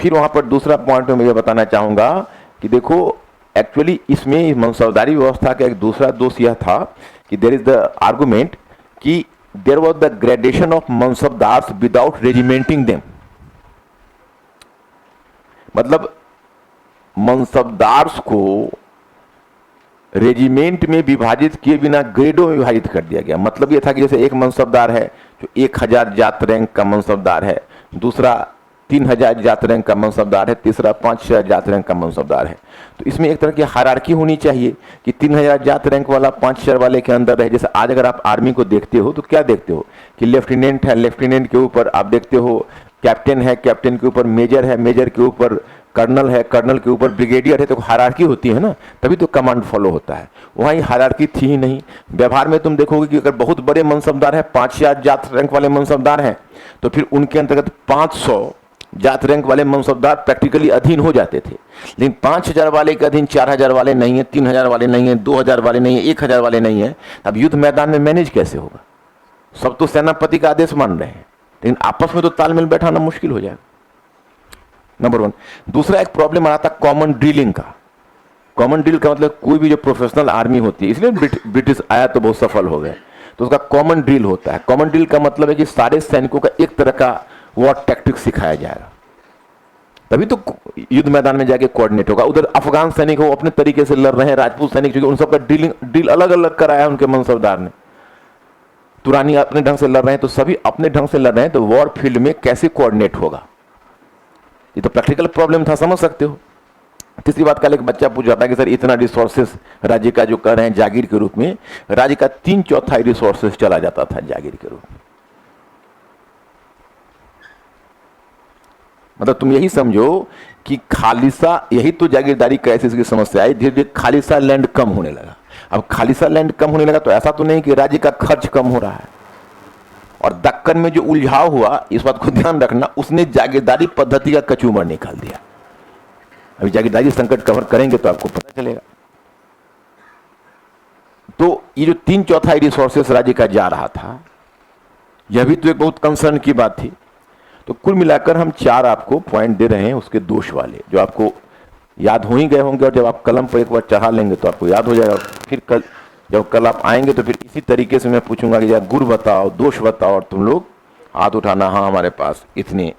फिर वहां पर दूसरा पॉइंट में मैं ये बताना चाहूंगा कि देखो एक्चुअली इसमें मनसबदारी व्यवस्था का एक दूसरा दोष यह था कि देयर इज द आर्गुमेंट कि there was the gradation of mansabdars without regimenting them. मतलब मनसबदार्स को रेजिमेंट में विभाजित किए बिना ग्रेडों में विभाजित कर दिया गया। मतलब यह था कि जैसे एक मनसबदार है जो 1000 जात रैंक का मनसबदार है, दूसरा 3000 जात रैंक का मनसबदार है, तीसरा 5000 जात रैंक का मनसबदार है। तो इसमें एक तरह की हायरार्की होनी चाहिए कि 3000 जात रैंक वाला 5000 वाले के अंदर रहे। जैसे आज अगर आप आर्मी को देखते हो तो क्या देखते हो कि लेफ्टिनेंट है, लेफ्टिनेंट के ऊपर आप देखते हो कैप्टन है, कैप्टन के ऊपर मेजर है, मेजर के ऊपर कर्नल है, कर्नल के ऊपर ब्रिगेडियर है। तो हायरार्की होती है ना, तभी तो कमांड फॉलो होता है। वहाँ ये हायरार्की थी ही नहीं। व्यवहार में तुम देखोगे कि अगर बहुत बड़े मनसबदार है, 5000 जात रैंक वाले मनसबदार हैं, तो फिर उनके अंतर्गत 500 जात रैंक वाले मनसबदार प्रैक्टिकली अधीन हो जाते थे। लेकिन 5000 वाले के अधीन 4000 वाले नहीं है, 3000 वाले नहीं है, 2000 वाले नहीं है, 1000 वाले नहीं है। अब युद्ध मैदान में मैनेज कैसे होगा? सब तो सेनापति का आदेश मान रहे हैं, लेकिन आपस में तो तालमेल बैठाना मुश्किल हो जाएगा। नंबर 1। दूसरा एक प्रॉब्लम आ रहा था कॉमन ड्रिलिंग का। कॉमन ड्रिल का मतलब कोई भी जो प्रोफेशनल आर्मी होती है, इसलिए ब्रिटिश आया तो बहुत सफल हो गए, तो उसका कॉमन ड्रिल होता है। कॉमन ड्रिल का मतलब है कि सारे सैनिकों का एक तरह का वॉर टैक्टिक्स सिखाया जाएगा, तभी तो युद्ध मैदान में जाके कोऑर्डिनेट होगा। उधर अफगान सैनिक हो अपने तरीके से लड़ रहे हैं, राजपूत सैनिक जो उन सबका ड्रिल अलग अलग कराया उनके मनसबदार ने। तुरानी अपने ढंग से लड़ रहे हैं तो सभी अपने ढंग से लड़ रहे हैं, तो वॉर फील्ड में कैसे कोऑर्डिनेट होगा? ये तो प्रैक्टिकल प्रॉब्लम था, समझ सकते हो। तीसरी बात, कल एक बच्चा पूछ रहा था कि सर इतना रिसोर्सेस राज्य का जो कर रहे हैं जागीर के रूप में, राज्य का 3/4 रिसोर्सेस चला जाता था जागीर के रूप में। मतलब तुम यही समझो कि खालिसा, यही तो जागीरदारी कैसे इसकी समस्या आई। धीरे धीरे खालिसा लैंड कम होने लगा। अब खालिसा लैंड कम होने लगा तो ऐसा तो नहीं कि राज्य का खर्च कम हो रहा है। और दक्कन में जो उलझाव हुआ, इस बात को ध्यान रखना, उसने जागीरदारी पद्धति का कचूमर निकाल दिया। अभी जागीरदारी संकट कवर करेंगे तो आपको पता चलेगा। तो ये जो 3/4 रिसोर्सेस राज्य का जा रहा था, यह भी तो एक बहुत कंसर्न की बात थी। तो कुल मिलाकर हम 4 आपको पॉइंट दे रहे हैं उसके दोष वाले, जो आपको याद हो ही गए होंगे, और जब आप कलम पर एक बार चढ़ा लेंगे तो आपको याद हो जाएगा। फिर जब कल आप आएंगे तो फिर इसी तरीके से मैं पूछूंगा कि यार गुण बताओ, दोष बताओ, और तुम लोग हाथ उठाना, हाँ हमारे पास इतने।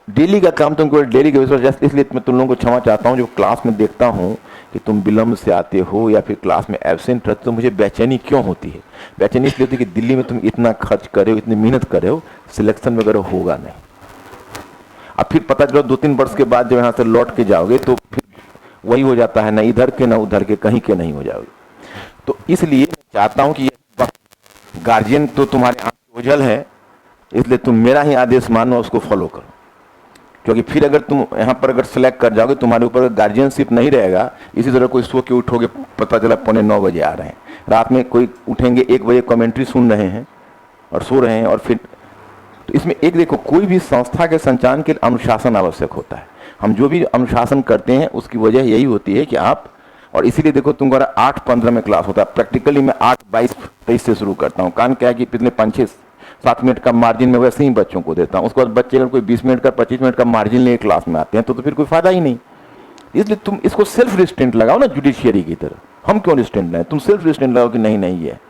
डेली का काम तुमको डेली के विश्वास, इसलिए मैं तुम लोगों को क्षमा चाहता हूँ। जो क्लास में देखता हूँ कि तुम विलम्ब से आते हो या फिर क्लास में एब्सेंट रहते, तो मुझे बेचैनी क्यों होती है? बेचैनी इसलिए होती है कि दिल्ली में तुम इतना खर्च करे हो, इतनी मेहनत करे हो, सिलेक्शन वगैरह होगा नहीं। अब फिर पता चलो 2-3 वर्ष के बाद जब यहाँ से लौट के जाओगे तो फिर वही हो जाता है, ना इधर के ना उधर के, कहीं के नहीं हो जाओगे। तो इसलिए मैं चाहता हूं कि गार्जियन तो तुम्हारे आंख ओझल है, इसलिए तुम मेरा ही आदेश मानो, उसको फॉलो करो। क्योंकि फिर अगर तुम यहाँ पर अगर सेलेक्ट कर जाओगे, तुम्हारे ऊपर गार्जियनशिप नहीं रहेगा। इसी तरह कोई सो के उठोगे, पता चला 8:45 बजे आ रहे हैं, रात में कोई उठेंगे 1 बजे कमेंट्री सुन रहे हैं और सो रहे हैं। और फिर तो इसमें एक देखो, कोई भी संस्था के संचालन के लिए अनुशासन आवश्यक होता है। हम जो भी अनुशासन करते हैं उसकी वजह यही होती है कि आप, और इसीलिए देखो तुमको 8:15 में क्लास होता है, प्रैक्टिकली मैं 8:22-23 से शुरू करता हूँ। कारण क्या है कि पिछले 5-6-7 मिनट का मार्जिन में वैसे ही बच्चों को देता हूँ। उसके बाद बच्चे अगर कोई 20 मिनट का 25 मिनट का मार्जिन ले क्लास में आते हैं तो फिर कोई फायदा ही नहीं। इसलिए तुम इसको सेल्फ रिस्ट्रेंट लगाओ ना, जुडिशियरी की तरह। हम क्यों रिस्ट्रेंट लगाए? तुम सेल्फ रिस्ट्रेंट लगाओ कि नहीं नहीं है,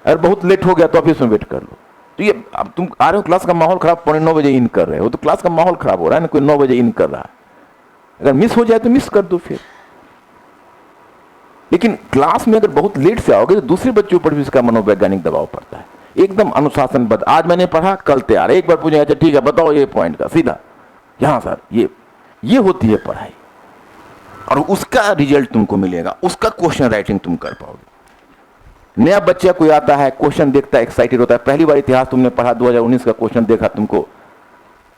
अगर बहुत लेट हो गया तो ऑफिस में वेट कर लो। तो ये अब तुम आ रहे हो, क्लास का माहौल खराब, 9:15 बजे इन कर रहे हो, तो क्लास का माहौल खराब हो रहा है ना। कोई 9 बजे इन कर रहा है, अगर मिस हो जाए तो मिस कर दो फिर। लेकिन क्लास में अगर बहुत लेट से आओगे तो दूसरे बच्चों पर भी इसका मनोवैज्ञानिक दबाव पड़ता है। एकदम अनुशासनबद्ध, आज मैंने पढ़ा कल तैयार, एक बार पूछेंगे अच्छा ठीक है बताओ ये पॉइंट का, सीधा यहां सर, ये होती है पढ़ाई। और उसका रिजल्ट तुमको मिलेगा, उसका क्वेश्चन राइटिंग तुम कर पाओगे। नया बच्चा कोई आता है, क्वेश्चन देखता है, एक्साइटेड होता है। पहली बार इतिहास तुमने पढ़ा, 2019 का क्वेश्चन देखा, तुमको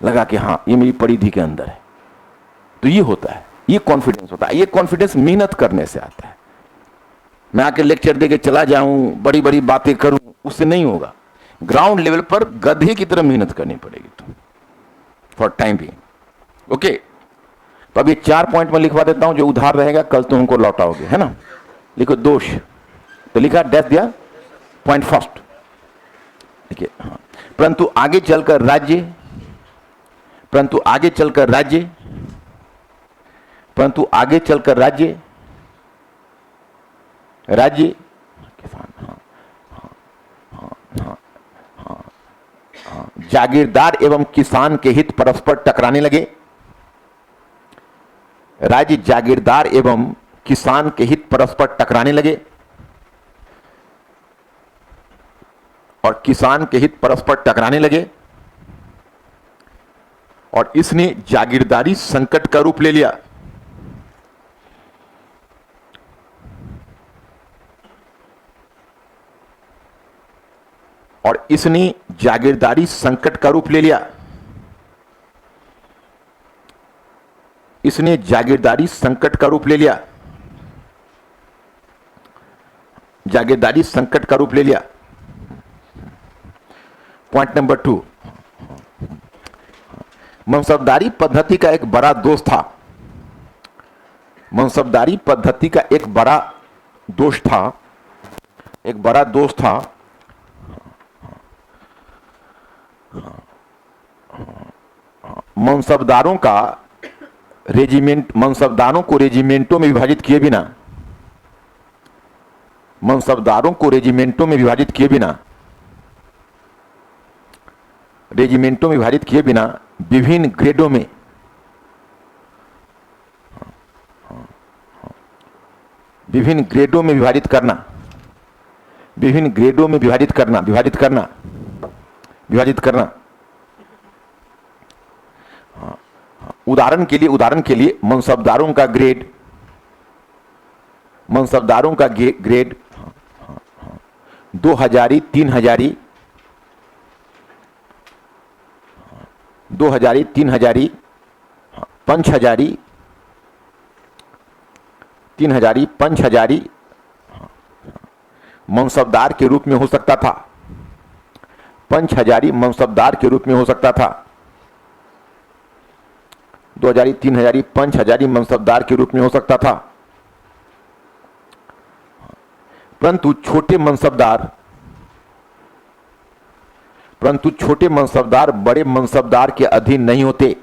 लगा कि हाँ ये मेरी परिधि के अंदर है, तो ये होता है, ये कॉन्फिडेंस होता है। ये कॉन्फिडेंस मेहनत करने से आता है। मैं आके लेक्चर देके चला जाऊं, बड़ी बड़ी बातें करूं, उससे नहीं होगा। ग्राउंड लेवल पर गधे की तरह मेहनत करनी पड़ेगी तुम, फॉर टाइम भी। ओके, तो अब ये 4 पॉइंट में लिखवा देता हूं, जो उधार रहेगा कल तुम उनको लौटाओगे, है ना। लिखो दोष, तो लिखा डैश दिया, पॉइंट फर्स्ट। देखिए हाँ, परंतु आगे चलकर राज्य परंतु आगे चलकर राज्य, परंतु आगे चलकर राज्य किसान, जागीरदार एवं किसान के हित परस्पर टकराने लगे। राज्य, जागीरदार एवं किसान के हित परस्पर टकराने लगे और किसान के हित परस्पर टकराने लगे और इसने जागीरदारी संकट का रूप ले लिया। और इसने जागीरदारी संकट का रूप ले लिया। इसने जागीरदारी संकट का रूप ले लिया। जागीरदारी संकट का रूप ले लिया। पॉइंट नंबर 2, मनसबदारी पद्धति का एक बड़ा दोष था। मनसबदारी पद्धति का एक बड़ा दोष था, एक बड़ा दोष था। मनसबदारों का रेजिमेंट, मनसबदारों को रेजिमेंटों में विभाजित किए बिना, मनसबदारों को रेजिमेंटों में विभाजित किए बिना, रेजिमेंटों में विभाजित किए बिना विभिन्न ग्रेडों में, विभिन्न ग्रेडों में विभाजित करना, विभिन्न ग्रेडों में विभाजित करना, विभाजित करना, विभाजित करना। उदाहरण के लिए मनसबदारों का ग्रेड, मनसबदारों का ग्रेड 2000, 3000, 2000, 3000, 5000, 3000, 5000 मनसबदार के रूप में हो सकता था। 5000 मनसबदार के रूप में हो सकता था। 2000, 3000, 5000 मनसबदार के रूप में हो सकता था। परंतु छोटे मनसबदार बड़े मनसबदार के अधीन नहीं होते।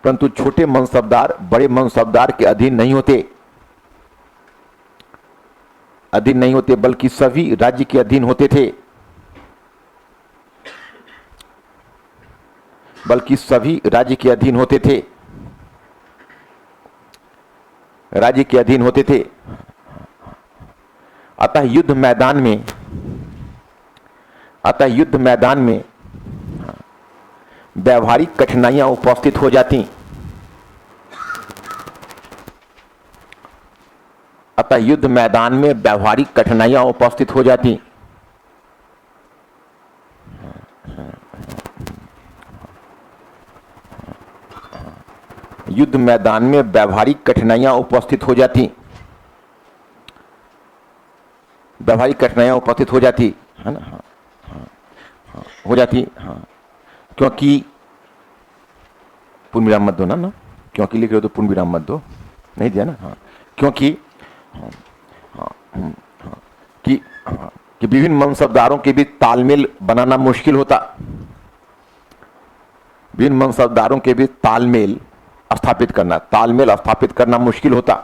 परंतु छोटे मनसबदार बड़े मनसबदार के अधीन नहीं होते, बल्कि सभी राज्य के अधीन होते थे, बल्कि सभी राज्य के अधीन होते थे, राज्य के अधीन होते थे। अतः युद्ध मैदान में व्यावहारिक कठिनाइयां उपस्थित हो जाती। अतः युद्ध मैदान में व्यावहारिक कठिनाइयां उपस्थित हो जाती। युद्ध मैदान में व्यावहारिक कठिनाइयां उपस्थित हो जाती, व्यावहारिक कठिनाइयां उपस्थित हो जाती, है ना? हाँ, हो जाती। हाँ, क्योंकि पूर्ण विराम मत दो ना, क्योंकि लिख रहे हो तो पूर्ण विराम मत दो, नहीं दिया ना। हाँ, क्योंकि कि विभिन्न मनसबदारों के बीच तालमेल बनाना मुश्किल होता। विभिन्न मनसबदारों के बीच तालमेल स्थापित करना मुश्किल होता।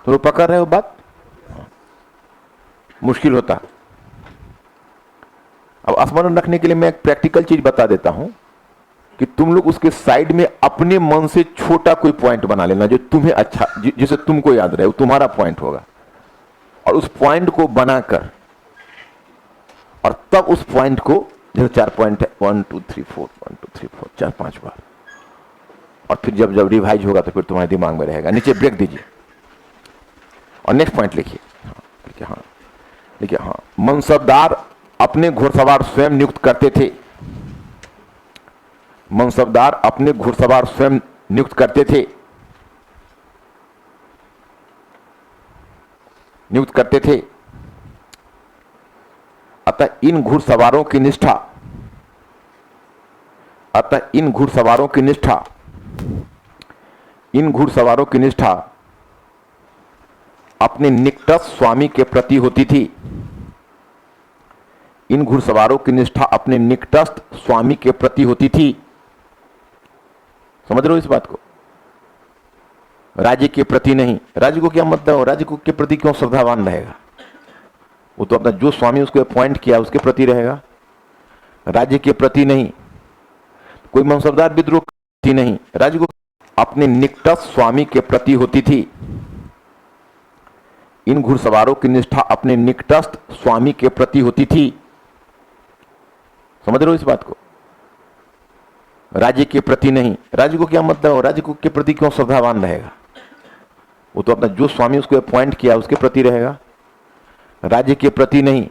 तो पकड़ रहे हो बात? मुश्किल होता। अब स्मरण रखने के लिए मैं एक प्रैक्टिकल चीज बता देता हूं कि तुम लोग उसके साइड में अपने मन से छोटा कोई पॉइंट बना लेना जो तुम्हें अच्छा, जिसे तुमको याद रहे, वो तुम्हारा पॉइंट होगा। और उस पॉइंट को बनाकर और तब उस पॉइंट को, जैसे 4 पॉइंट है, 1 2 3 4, 1 2 3 4, 4-5 बार, और फिर जब रिवाइज होगा तो फिर तुम्हारे दिमाग में रहेगा। नीचे ब्रेक दीजिए और नेक्स्ट पॉइंट लिखिए। हाँ, देखिए, हाँ, मनसबदार अपने घुड़सवार स्वयं नियुक्त करते थे। मनसबदार अपने घुड़सवार स्वयं नियुक्त करते थे, नियुक्त करते थे। अतः इन घुड़सवारों की निष्ठा, इन घुड़सवारों की निष्ठा अपने निकटस्थ स्वामी के प्रति होती थी। इन घुड़सवारों की निष्ठा अपने निकटस्थ स्वामी के प्रति होती थी। समझ रहे हो इस बात को? राज्य के प्रति नहीं। राज्य को क्या मतलब हो? राज्य को के प्रति क्यों श्रद्धावान रहेगा? वो तो अपना जो स्वामी उसको अपॉइंट किया उसके प्रति रहेगा। राज्य के प्रति नहीं, कोई मनसबदार विद्रोह प्रति नहीं, राज्य को अपने निकटस्थ स्वामी के प्रति होती थी। इन घुड़सवारों की निष्ठा अपने निकटस्थ स्वामी के प्रति होती थी। समझ रहे हो इस बात को? राज्य के प्रति नहीं। राज्य को क्या मतलब हो? राज्य को के प्रति क्यों श्रद्धावान रहेगा? वो तो अपना जो स्वामी उसको अपॉइंट किया उसके प्रति रहेगा। राज्य के प्रति नहीं,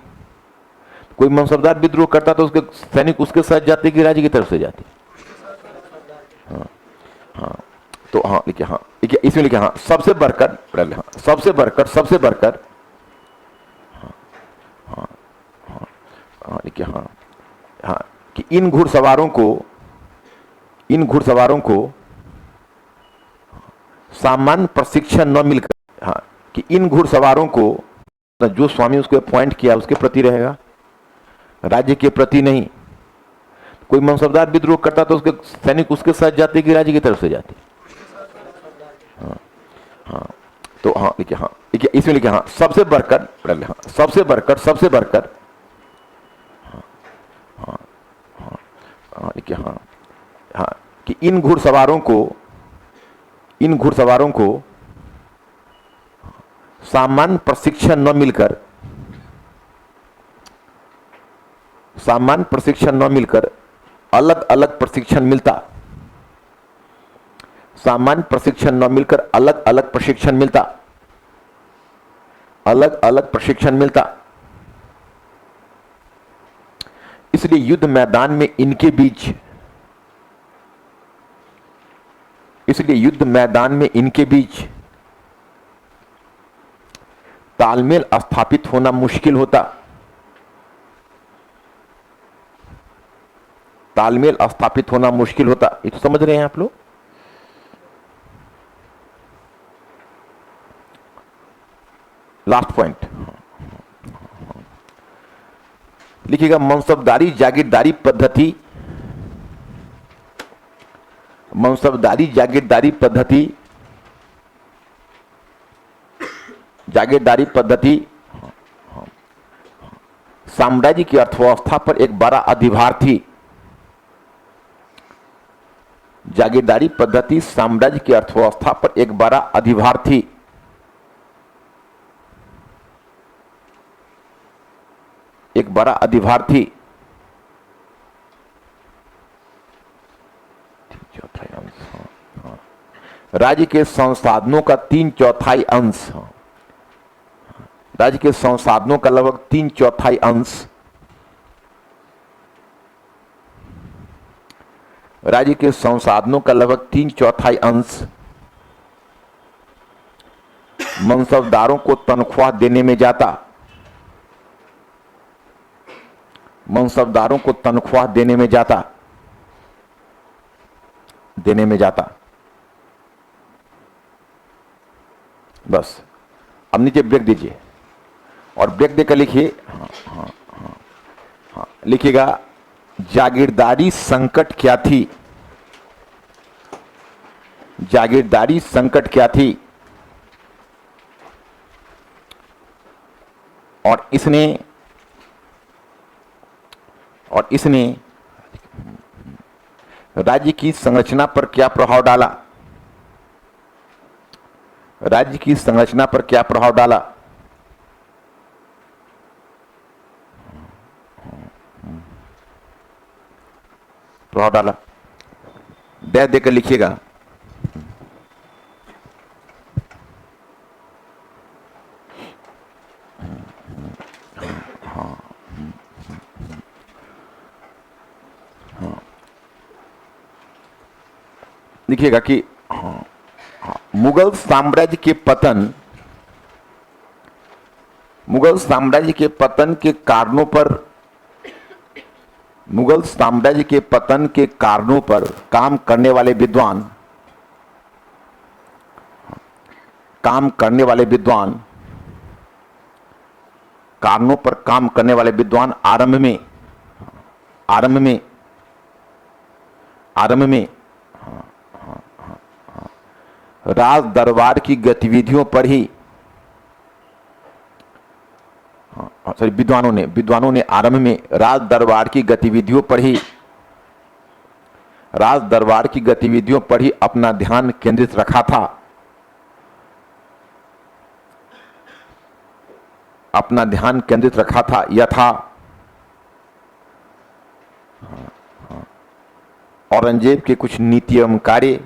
कोई मनसबदार विद्रोह करता तो उसके सैनिक उसके साथ जाते कि राज्य की तरफ से जाते? हाँ, तो हाँ लिखिए, हाँ लिखिए, इसमें लिखिए हाँ सबसे बढ़कर, हाँ सबसे बढ़कर, सबसे बढ़कर, हाँ हाँ हाँ हाँ लिखिए हाँ हाँ कि इन घुड़सवारों को सामान्य प्रशिक्षण न मिलकर, हाँ कि इन घुड़सवारों को जो स्वामी उसको अपॉइंट किया उसके प्रति रहेगा। राज्य के प्रति नहीं, कोई मनसबदार विद्रोह करता तो उसके सैनिक उसके साथ जाते कि राज्य की तरफ से जाते? हाँ हाँ, तो हाँ लिखिए, हाँ लिखिए, इसमें लिखिए हाँ सबसे बढ़कर, हाँ सबसे बढ़कर, सबसे बढ़कर, हाँ हाँ हाँ हाँ लिखिए हाँ हाँ कि इन घुड़सवारों को सामान्य प्रशिक्षण न मिलकर अलग अलग प्रशिक्षण मिलता। सामान्य प्रशिक्षण न मिलकर अलग अलग प्रशिक्षण मिलता। अलग अलग प्रशिक्षण मिलता। इसलिए युद्ध मैदान में इनके बीच तालमेल स्थापित होना मुश्किल होता। तालमेल स्थापित होना मुश्किल होता। ये तो समझ रहे हैं आप लोग? लास्ट पॉइंट लिखिएगा, मनसबदारी जागीरदारी पद्धति, जागीरदारी पद्धति साम्राज्य की अर्थव्यवस्था पर एक बड़ा अधिभार थी। जागीरदारी पद्धति साम्राज्य की अर्थव्यवस्था पर एक बड़ा अधिभार थी। एक बड़ा अधिभार थी। 3/4 अंश, राज्य के संसाधनों का 3/4 अंश, राज्य के संसाधनों का लगभग 3/4 अंश, राज्य के संसाधनों का लगभग 3/4 अंश मनसबदारों को तनख्वाह देने में जाता। मनसबदारों को तनख्वाह देने में जाता। बस अब नीचे ब्रेक दीजिए और ब्रेक देकर लिखिए, हाँ लिखिएगा, जागीरदारी संकट क्या थी? जागीरदारी संकट क्या थी? और इसने राज्य की संरचना पर क्या प्रभाव डाला? राज्य की संरचना पर क्या प्रभाव डाला? प्रभाव डाला। डैश देकर लिखिएगा। लिखिएगा कि मुगल साम्राज्य के पतन के कारणों पर काम करने वाले विद्वान कारणों पर काम करने वाले विद्वान आरंभ में राज दरबार की गतिविधियों पर ही विद्वानों ने आरंभ में राज दरबार की गतिविधियों पर ही अपना ध्यान केंद्रित रखा था। यथा औरंगजेब के कुछ नीति एवं कार्य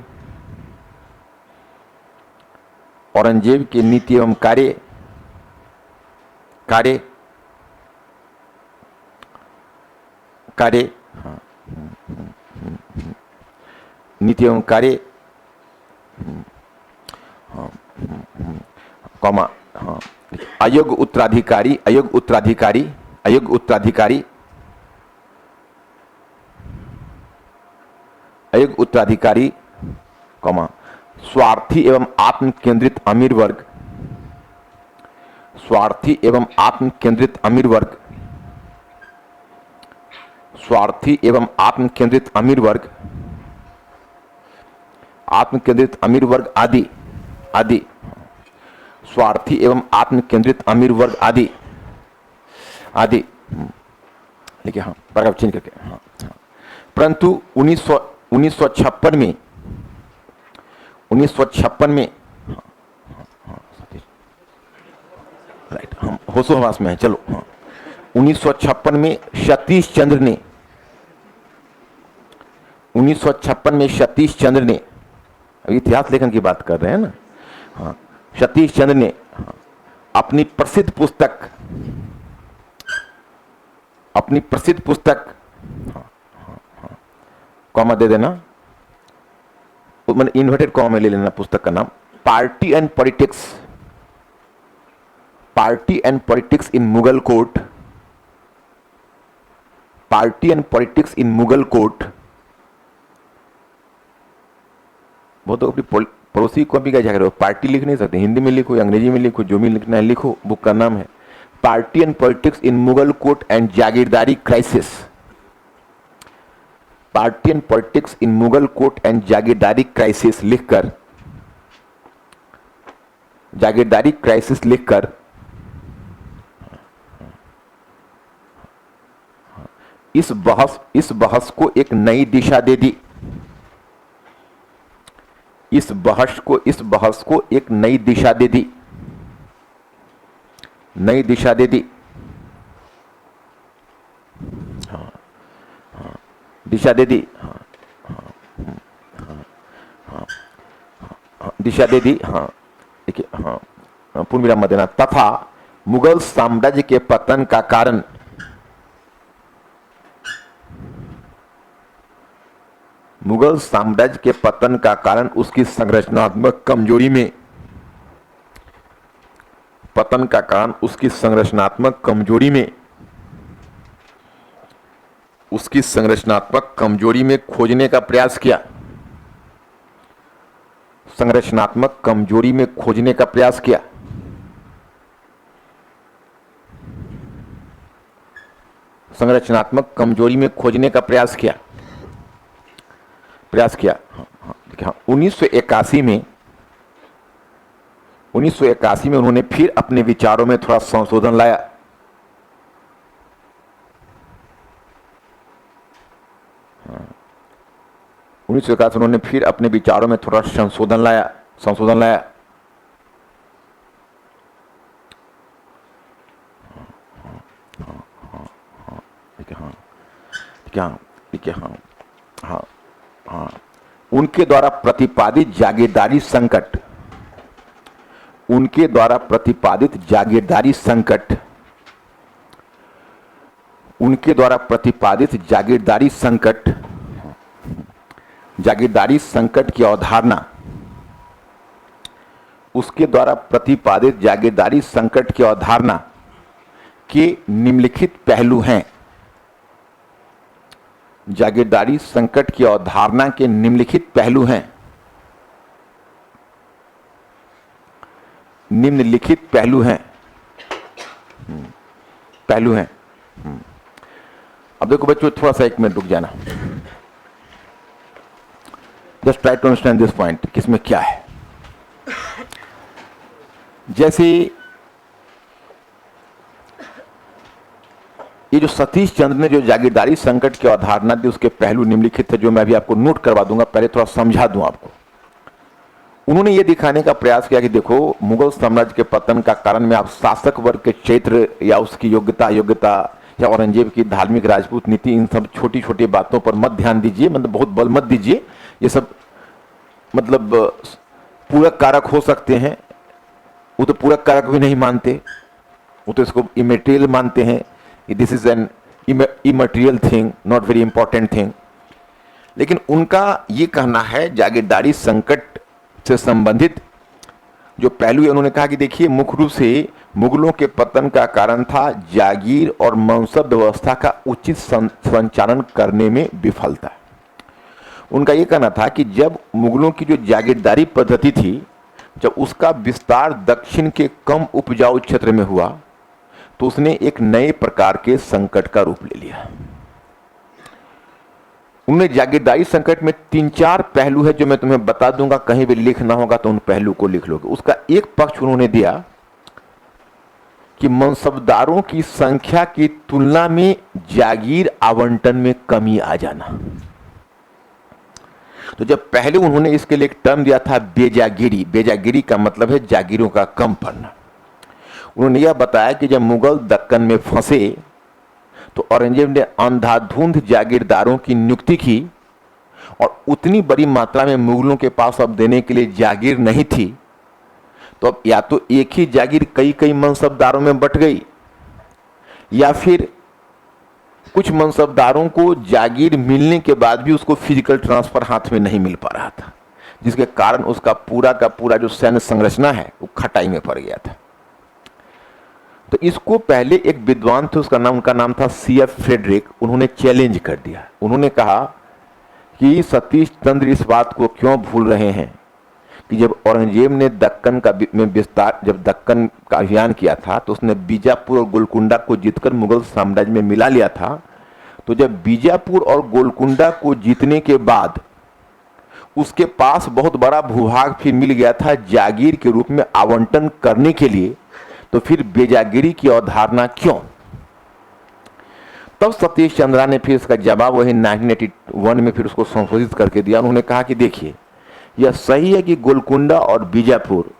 नीति एवं कार्य कॉमा अयोग्य उत्तराधिकारी कॉमा स्वार्थी एवं आत्म केंद्रित अमीर वर्ग आदि देखिए, हाँ पैराग्राफ चेंज करके, हाँ। परंतु 1956 में राइट, हम होशोहवास में हैं, चलो। हाँ 1956 में सतीश चंद्र ने अभी इतिहास लेखन की बात कर रहे हैं ना। हाँ सतीश चंद्र ने अपनी प्रसिद्ध पुस्तक कॉमा दे देना, मैंने इन्वर्टेड कॉमा में ले लेना पुस्तक का नाम, party and politics in Mughal court. वो तो अपनी पड़ोसी को भी क्या जाकर पार्टी लिख नहीं सकते, हिंदी में लिखो, अंग्रेजी में लिखो, जो भी लिखना है लिखो। बुक का नाम है party and politics in Mughal court and jagirdari crisis. लिखकर इस बहस को एक नई दिशा दे दी। इस बहस को एक नई दिशा दे दी। हाँ देखिए, हाँ पूर्ण विराम मत देना। तथा मुगल साम्राज्य के पतन का कारण उसकी संरचनात्मक कमजोरी में खोजने का प्रयास किया। हाँ 1981 में उन्होंने फिर अपने विचारों में थोड़ा संशोधन लाया। 1981 उन्होंने फिर अपने विचारों में थोड़ा संशोधन लाया। उनके द्वारा प्रतिपादित जागीरदारी संकट की अवधारणा, के निम्नलिखित पहलू हैं। जागीरदारी संकट की अवधारणा के निम्नलिखित पहलू हैं। पहलू हैं। अब देखो बच्चों, थोड़ा सा 1 मिनट रुक जाना, just try to understand this point कि इसमें क्या है। जैसे ये जो सतीश चंद्र ने जो जागीरदारी संकट की अवधारणा दी, उसके पहलू निम्नलिखित थे, जो मैं अभी आपको नोट करवा दूंगा, पहले थोड़ा समझा दूं आपको। उन्होंने ये दिखाने का प्रयास किया कि देखो, मुगल साम्राज्य के पतन का कारण में आप शासक वर्ग के क्षेत्र या उसकी योग्यता या औरंगजेब की धार्मिक राजपूत नीति, इन सब छोटी छोटी बातों पर मत ध्यान दीजिए, मतलब बहुत बल मत दीजिए। ये सब मतलब पूरक कारक हो सकते हैं, वो तो पूरक कारक भी नहीं मानते, वो तो इसको इमेटेरियल मानते हैं, this is an immaterial thing, not very important thing. लेकिन उनका ये कहना है, जागीरदारी संकट से संबंधित जो पहलू है, उन्होंने कहा कि देखिए, मुख्य रूप से मुगलों के पतन का कारण था जागीर और मनसब व्यवस्था का उचित संचालन करने में विफलता। उनका यह कहना था कि जब मुगलों की जो जागीरदारी पद्धति थी, जब उसका विस्तार दक्षिण के कम उपजाऊ क्षेत्र में हुआ, तो उसने एक नए प्रकार के संकट का रूप ले लिया। उन्हें जागीरदारी संकट में 3-4 पहलू है, जो मैं तुम्हें बता दूंगा, कहीं भी लिखना होगा तो उन पहलू को लिख लोगे। उसका एक पक्ष उन्होंने दिया कि मनसबदारों की संख्या की तुलना में जागीर आवंटन में कमी आ जाना। तो जब पहले उन्होंने इसके लिए एक टर्म दिया था बेजागिरी, बेजागिरी का मतलब है जागीरों का कम पड़ना। उन्होंने यह बताया कि जब मुगल दक्कन में फंसे तो औरंगजेब ने अंधाधुंध जागीरदारों की नियुक्ति की, और उतनी बड़ी मात्रा में मुगलों के पास अब देने के लिए जागीर नहीं थी, तो अब या तो एक ही जागीर कई कई मनसबदारों में बंट गई, या फिर कुछ मनसबदारों को जागीर मिलने के बाद भी उसको फिजिकल ट्रांसफर हाथ में नहीं मिल पा रहा था, जिसके कारण उसका पूरा का पूरा जो सैन्य संरचना है वो खटाई में पड़ गया था। तो इसको पहले एक विद्वान थे, उनका नाम था C.F. फ्रेडरिक, उन्होंने चैलेंज कर दिया। उन्होंने कहा कि सतीश चंद्र इस बात को क्यों भूल रहे हैं कि जब औरंगजेब ने दक्कन का में विस्तार, जब दक्कन का अभियान किया था, तो उसने बीजापुर और गोलकुंडा को जीतकर मुगल साम्राज्य में मिला लिया था। तो जब बीजापुर और गोलकुंडा को जीतने के बाद उसके पास बहुत बड़ा भूभाग फिर मिल गया था जागीर के रूप में आवंटन करने के लिए, तो फिर बेजागिरी की अवधारणा क्यों? तब सतीश चंद्रा ने फिर इसका जवाब वही 1981 में फिर उसको संशोधित करके दिया। उन्होंने कहा कि देखिए, यह सही है कि गोलकुंडा और बीजापुर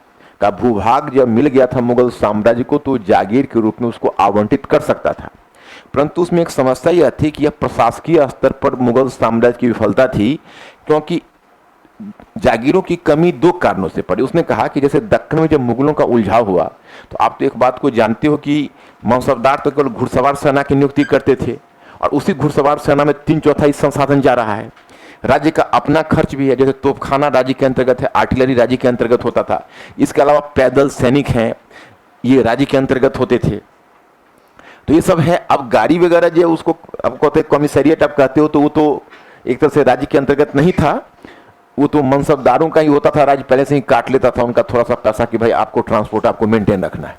का भूभाग जब मिल गया था मुगल साम्राज्य को, तो जागीर के रूप में उसको आवंटित कर सकता था, परंतु उसमें एक समस्या यह थी कि यह प्रशासकीय स्तर पर मुगल साम्राज्य की विफलता थी, क्योंकि जागीरों की कमी 2 कारणों से पड़ी। उसने कहा कि जैसे दक्कन में जब मुगलों का उलझाव हुआ, तो आप तो एक बात को जानते हो कि मनसबदार तो केवल घुड़सवार सेना की नियुक्ति करते थे, और उसी घुड़सवार सेना में 3/4 संसाधन जा रहा है। राज्य का अपना खर्च भी है, जैसे तोपखाना राज्य के अंतर्गत है, आर्टिलरी राज्य के अंतर्गत होता था, इसके अलावा पैदल सैनिक हैं, ये राज्य के अंतर्गत होते थे। तो ये सब है। अब गाड़ी वगैरह जो उसको अब कहते हैं कमिश्नरिएट आप कहते हो, तो वो तो एक तरह से राज्य के अंतर्गत नहीं था, वो तो मनसबदारों का ही होता था। राज्य पहले से ही काट लेता था उनका थोड़ा सा पैसा कि भाई आपको ट्रांसपोर्ट आपको मेंटेन रखना है।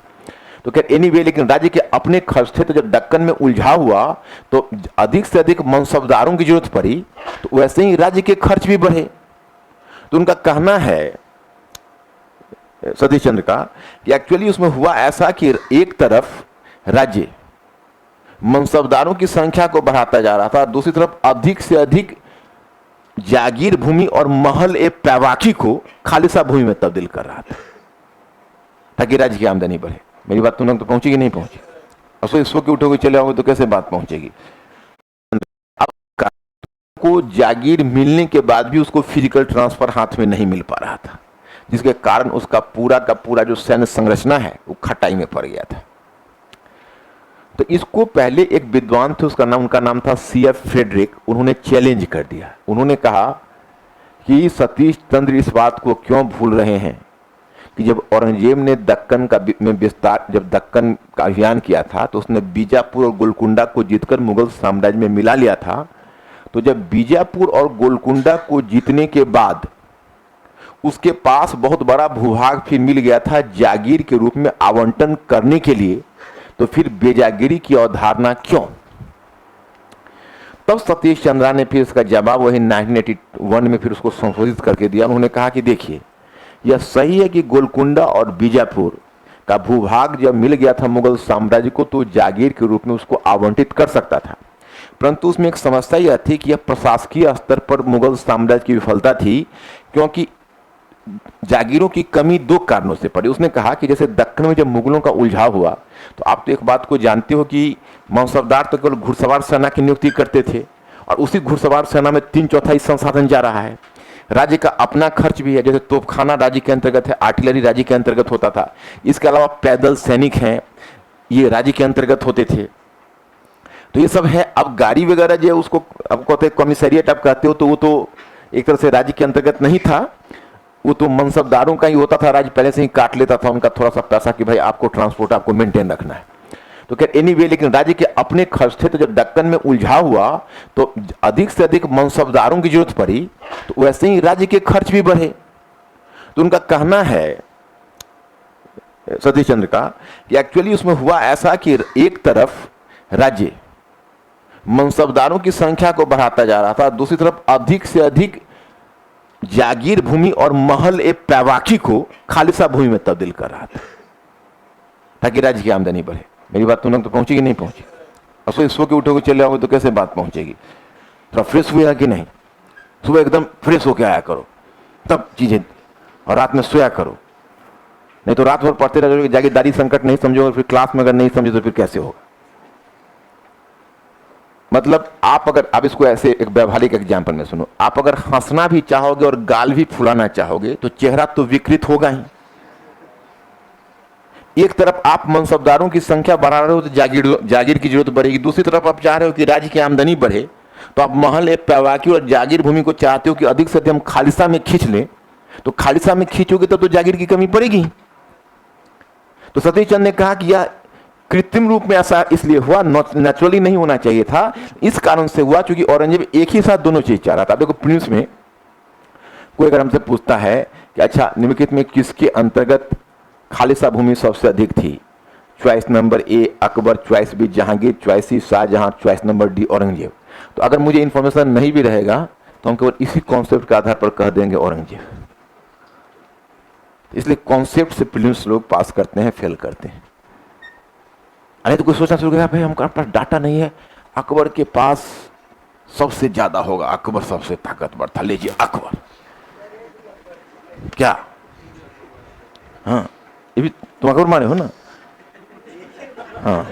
तो खैर एनीवे, लेकिन राज्य के अपने खर्च थे। तो जब दक्कन में उलझाव हुआ तो अधिक से अधिक मनसबदारों की जरूरत पड़ी, तो वैसे ही राज्य के खर्च भी बढ़े। तो उनका कहना है सतीश चंद्र का कि एक्चुअली उसमें हुआ ऐसा कि एक तरफ राज्य मनसबदारों की संख्या को बढ़ाता जा रहा था, दूसरी तरफ अधिक से अधिक जागीर भूमि और महल ए पैवाकी को खालिसा भूमि में तब्दील कर रहा था, ताकि राज्य की आमदनी बढ़े। मेरी बात तुम लोग तो पहुंचेगी नहीं पहुंची? और सो इसको के उठोगे चले आओगे तो कैसे बात पहुंचेगी? अब को जागीर मिलने के बाद भी उसको फिजिकल ट्रांसफर हाथ में नहीं मिल पा रहा था, जिसके कारण उसका पूरा का पूरा जो सैन्य संरचना है वो खटाई में पड़ गया था। तो इसको पहले एक विद्वान थे, उनका नाम था C.F. फ्रेडरिक, उन्होंने चैलेंज कर दिया। उन्होंने कहा कि सतीश चंद्र इस बात को क्यों भूल रहे हैं कि जब औरंगजेब ने दक्कन का में विस्तार, जब दक्कन का अभियान किया था, तो उसने बीजापुर और गोलकुंडा को जीतकर मुगल साम्राज्य में मिला लिया था। तो जब बीजापुर और गोलकुंडा को जीतने के बाद उसके पास बहुत बड़ा भूभाग फिर मिल गया था जागीर के रूप में आवंटन करने के लिए, तो फिर बेजागिरी की अवधारणा क्यों? तब सतीश चंद्रा ने फिर इसका जवाब वही 1981 में फिर उसको संशोधित करके दिया। उन्होंने कहा कि देखिए, यह सही है कि गोलकुंडा और बीजापुर का भूभाग जब मिल गया था मुगल साम्राज्य को तो जागीर के रूप में उसको आवंटित कर सकता था, परंतु उसमें एक समस्या यह थी कि यह प्रशासकीय स्तर पर मुगल साम्राज्य की विफलता थी, क्योंकि जागीरों की कमी दो कारणों से पड़ी। उसने कहा कि जैसे दक्कन में जब मुगलों का उलझाव हुआ तो आप तो एक बात को जानते हो कि मनसबदार तो केवल घुड़सवार सेना की नियुक्ति करते थे, और उसी घुड़सवार सेना में 3/4 संसाधन जा रहा है। राज्य का अपना खर्च भी है, जैसे तोपखाना राज्य के अंतर्गत है, आर्टिलरी राज्य के अंतर्गत होता था, इसके अलावा पैदल सैनिक हैं, ये राज्य के अंतर्गत होते थे। तो ये सब है। अब गाड़ी वगैरह जो उसको अब कहते हैं कमिश्नरिएट आप कहते हो, तो वो तो एक तरह से राज्य के अंतर्गत नहीं था, वो तो मनसबदारों का ही होता था। राज्य पहले से ही काट लेता था उनका थोड़ा सा पैसा कि भाई आपको ट्रांसपोर्ट आपको मेंटेन रखना है। तो खैर एनीवे, लेकिन राज्य के अपने खर्च थे। तो जब दक्कन में उलझाव हुआ तो अधिक से अधिक मनसबदारों की जरूरत पड़ी, तो वैसे ही राज्य के खर्च भी बढ़े। तो उनका कहना है सतीश चंद्र का कि एक्चुअली उसमें हुआ ऐसा कि एक तरफ राज्य मनसबदारों की संख्या को बढ़ाता जा रहा था, दूसरी तरफ अधिक से अधिक जागीर भूमि और महल ए पैवाकी को खालिसा भूमि में तब्दील कर रहा था, ताकि राज्य की आमदनी बढ़े। मेरी बात तुम लोग तो पहुंचेगी नहीं पहुंची? और सो सो के उठोगे चले आओगे तो कैसे बात पहुंचेगी? थोड़ा फ्रेश हुआ कि नहीं? सुबह एकदम फ्रेश होके आया करो, तब चीजें, और रात में सोया करो, नहीं तो रात भर पढ़ते रहोगे, जागीरदारी संकट नहीं समझोगे, फिर क्लास में अगर नहीं समझो तो फिर कैसे होगा? मतलब आप अगर, आप इसको ऐसे एक व्यवहारिक एग्जाम्पल में सुनो, आप अगर हंसना भी चाहोगे और गाल भी फुलाना चाहोगे तो चेहरा तो विकृत होगा ही। एक तरफ आप मनसबदारों की संख्या बढ़ा रहे हो तो जागीर की जरूरत बढ़ेगी, दूसरी तरफ आप चाह रहे हो कि राज्य की आमदनी बढ़े, तो आप महल ए पैवाकी और जागीर भूमि को चाहते हो कि अधिक से अधिक हम खालिसा में खींच लें। तो खालिसा में खींचोगे तो जागीर की कमी पड़ेगी। तो सतीश चंद्र ने कहा कि यह कृत्रिम रूप में ऐसा इसलिए हुआ, नेचुरली नहीं होना चाहिए था। इस कारण से हुआ क्योंकि औरंगजेब एक ही साथ दोनों चीज चाह रहा था। देखो प्रिंस में कोई अगर हमसे पूछता है कि अच्छा निम्नलिखित में किसके अंतर्गत खालिसा भूमि सबसे अधिक थी, choice number A Akbar, choice B Jahangir, choice C Shahjahan, choice number D Aurangzeb. तो अगर मुझे इंफॉर्मेशन नहीं भी रहेगा तो हम केवल इसी कॉन्सेप्ट के आधार पर कह देंगे औरंगजेब। इसलिए कॉन्सेप्ट से प्रीलिम्स लोग पास करते हैं, फेल करते हैं। अरे तो कुछ सोचना शुरू किया, भाई हमारे पास डाटा नहीं है, अकबर के पास सबसे ज्यादा होगा, अकबर सबसे ताकतवर था, लीजिए अकबर। क्या? हाँ, ये भी तुम अकबर माने हो ना? हाँ,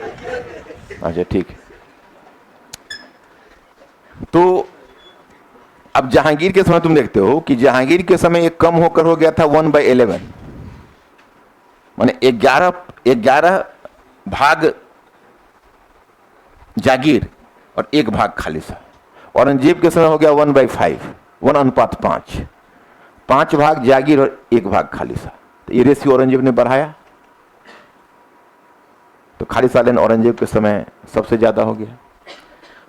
अच्छा ठीक। तो अब जहांगीर के समय तुम देखते हो कि जहांगीर के समय ये कम होकर हो गया था 1/11, माने 11 भाग जागीर और 1 भाग खालिसा। औरंगजेब के समय हो गया 1/5, 1:5, 5 भाग जागीर और 1 भाग खालिसा। तो ये रेशियो औरंगजेब ने बढ़ाया, तो खालिसा लेन औरंगजेब के समय सबसे ज्यादा हो गया।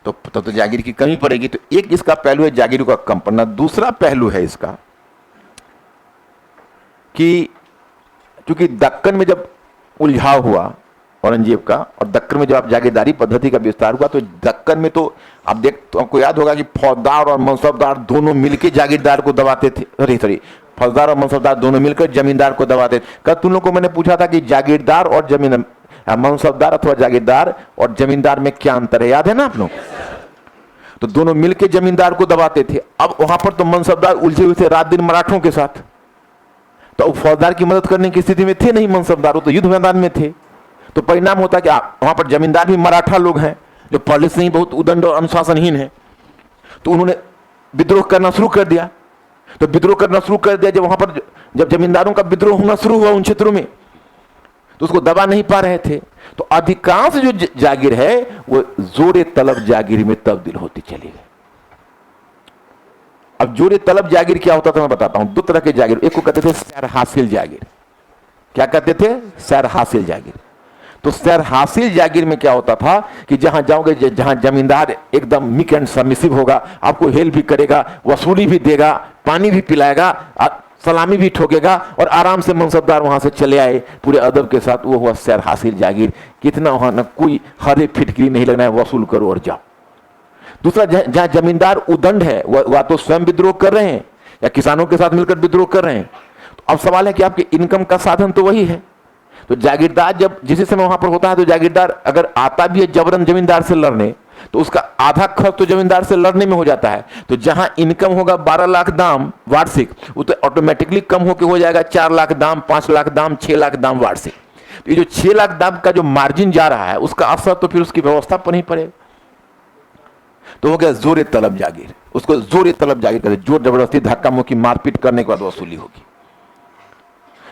तो जागीर की कमी पड़ेगी। तो एक इसका पहलू है जागीर का कम पड़ना। दूसरा पहलू है इसका कि क्योंकि दक्कन में जब उलझाव हुआ औरंगजेब का, और दक्कन में जब आप जागीरदारी पद्धति का विस्तार हुआ, तो दक्कन में तो आप तो आपको याद होगा कि फौजदार और मनसबदार दोनों मिलकर जागीरदार को दबाते थे। सॉरी, फौजदार और मनसबदार दोनों मिलकर जमींदार को दबाते थे। कल तुम लोगों को मैंने पूछा था कि जागीरदार और जमीन, मनसबदार अथवा जागीरदार और जमींदार में क्या अंतर है, याद है ना आप लोग? तो दोनों मिलकर जमींदार को दबाते थे। अब वहां पर तो मनसबदार उलझे हुए थे रात दिन मराठों के साथ, तो फौजदार की मदद करने की स्थिति में थे नहीं मनसबदार, तो युद्ध मैदान में थे। तो परिणाम होता कि वहां पर जमींदार भी मराठा लोग हैं जो पहले से ही बहुत उदंड और अनुशासनहीन है। तो उन्होंने विद्रोह करना शुरू कर दिया। तो विद्रोह करना शुरू कर दिया, जब वहां पर जब जमींदारों का विद्रोह होना शुरू हुआ उन क्षेत्रों में, तो उसको दबा नहीं पा रहे थे। तो अधिकांश जो जागीर है वो जोरे तलब जागीर में तब्दील होती चली गई। अब जोरे तलब जागीर क्या होता था मैं बताता हूं। 2 तरह के जागीर, एक को कहते थे सैर हासिल जागीर। क्या कहते थे? सैर हासिल जागीर। तो सैर हासिल जागीर में क्या होता था कि जहां जाओगे, जहां जमींदार एकदम मीक एंड सबमिसिव होगा, आपको हेल्प भी करेगा, वसूली भी देगा, पानी भी पिलाएगा, सलामी भी ठोकेगा और आराम से मनसबदार वहां से चले आए पूरे अदब के साथ। वो हुआ सैर हासिल जागीर, कितना वहां ना कोई हरे फिटकरी नहीं लगना है, वसूल करो और जाओ। दूसरा, जहां जमींदार उदंड है वह तो स्वयं विद्रोह कर रहे हैं या किसानों के साथ मिलकर विद्रोह कर रहे हैं, तो अब सवाल है कि आपके इनकम का साधन तो वही है। तो जागीरदार जब जिस समय वहां पर होता है, तो जागीरदार अगर आता भी है जबरन जमींदार से लड़ने, तो उसका आधा खर्च तो जमींदार से लड़ने में हो जाता है। तो जहां इनकम होगा 12 लाख दाम वार्षिक, वो तो ऑटोमेटिकली कम होकर हो जाएगा 4 लाख दाम, 5 लाख दाम, 6 लाख दाम वार्षिक। तो ये जो 6 लाख दाम का जो मार्जिन जा रहा है, उसका असर तो फिर उसकी व्यवस्था पर नहीं पड़ेगा। तो हो गया जोर तलब जागीर। उसको जोर तलब जागीर कहते, जोर जबरदस्ती धक्का मुक्की मारपीट करने के बाद वसूली होगी।